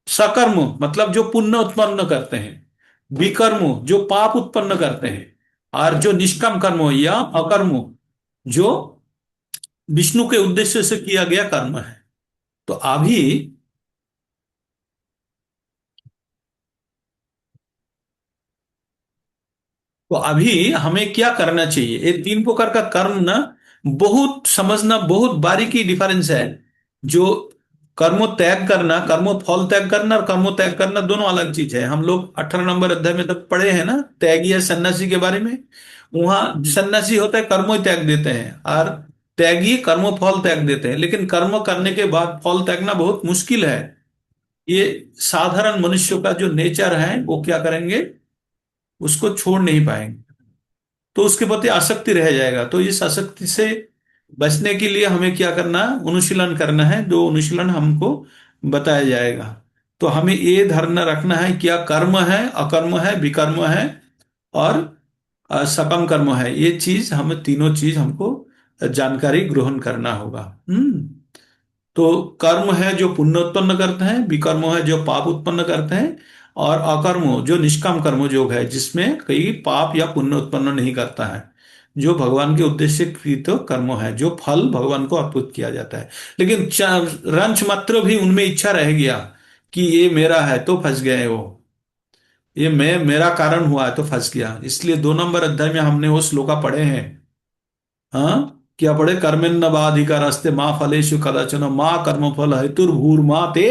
सकर्म मतलब जो पुण्य उत्पन्न करते हैं, विकर्म जो पाप उत्पन्न करते हैं, और जो निष्काम कर्म या अकर्म जो विष्णु के उद्देश्य से किया गया कर्म है। तो अभी हमें क्या करना चाहिए, ये 3 प्रकार का कर्म ना बहुत समझना, बहुत बारीकी डिफरेंस है। जो कर्मो त्याग करना, कर्मो फल त्याग करना और कर्मो त्याग करना दोनों अलग चीज है। हम लोग 18 नंबर अध्याय में तक पढ़े हैं ना त्यागी या सन्यासी के बारे में। वहां सन्यासी होता है कर्मो त्याग देते हैं, और त्यागी कर्मो फल त्याग देते हैं, लेकिन कर्म करने के बाद फल त्यागना बहुत मुश्किल है। ये साधारण मनुष्य का जो नेचर है वो क्या करेंगे, उसको छोड़ नहीं पाएंगे, तो उसके प्रति आसक्ति रह जाएगा। तो इस आसक्ति से बचने के लिए हमें क्या करना है, अनुशीलन करना है, जो अनुशीलन हमको बताया जाएगा। तो हमें ये धारणा रखना है, क्या कर्म है, अकर्म है, विकर्म है और सकम कर्म है। ये चीज, हमें तीनों चीज हमको जानकारी ग्रहण करना होगा। तो कर्म है जो पुण्य उत्पन्न करते हैं, विकर्म है जो पाप उत्पन्न करते हैं, और अकर्म जो निष्काम कर्म योग है, जिसमें कई पाप या पुण्य उत्पन्न नहीं करता है, जो भगवान के उद्देश्य कृत कर्म है, जो फल भगवान को अर्पित किया जाता है। लेकिन रंच मात्र भी उनमें इच्छा रह गया कि ये मेरा है, तो फंस गए वो। ये मेरा कारण हुआ है तो फंस गया। इसलिए 2 नंबर अध्याय में हमने वो श्लोका पढ़े हैं। हाँ, क्या पढ़े? कर्मेन्न बाधिकारस्ते माँ फलेषु कदाचन माँ कर्मफल हेतुर्भूर्मा ते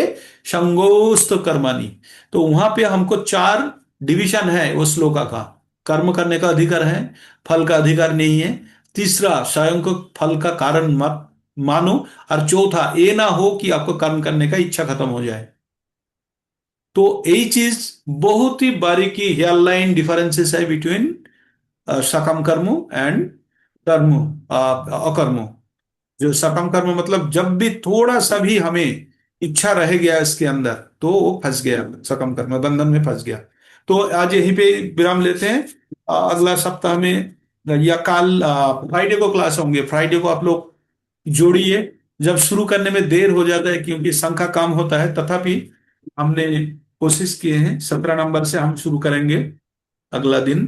संगोस्त कर्माणि। तो वहां पे हमको 4 डिवीजन है वो श्लोका का। कर्म करने का अधिकार है, फल का अधिकार नहीं है। तीसरा, स्वयं को फल का कारण मत मानो। और चौथा, ये ना हो कि आपको कर्म करने का इच्छा खत्म हो जाए। तो यही चीज बहुत ही बारीकी हेयर लाइन डिफरेंसेस है बिटवीन सकम कर्म एंड कर्म, अकर्म। जो सकम कर्म मतलब जब भी थोड़ा सा भी हमें इच्छा रह गया इसके अंदर, तो वो फंस गया, सकम कर्म बंधन में फंस गया। तो आज यहीं पे विराम लेते हैं। अगला सप्ताह में या कल फ्राइडे को क्लास होंगे। फ्राइडे को आप लोग जोड़िए। जब शुरू करने में देर हो जाता है क्योंकि संख्या कम होता है, तथापि हमने कोशिश किए हैं। 17 नंबर से हम शुरू करेंगे अगला दिन।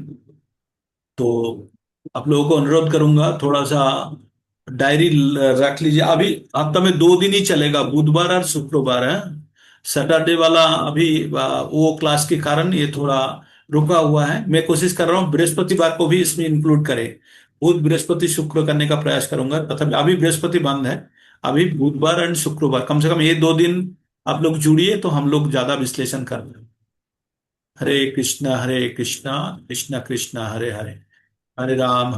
तो आप लोगों को अनुरोध करूंगा, थोड़ा सा डायरी रख लीजिए। अभी हफ्ता में 2 दिन ही चलेगा, बुधवार और शुक्रवार है। सैटरडे वाला अभी वो क्लास के कारण ये थोड़ा रुका हुआ है। मैं कोशिश कर रहा हूँ बृहस्पतिवार को भी इसमें इंक्लूड करें। बुध बृहस्पति शुक्र करने का प्रयास करूंगा, तथा अभी बृहस्पति बंद है। अभी बुधवार एंड शुक्रवार, कम से कम ये 2 दिन आप लोग जुड़िए तो हम लोग ज्यादा विश्लेषण कर लें। हरे कृष्णा कृष्णा कृष्णा हरे हरे, हरे राम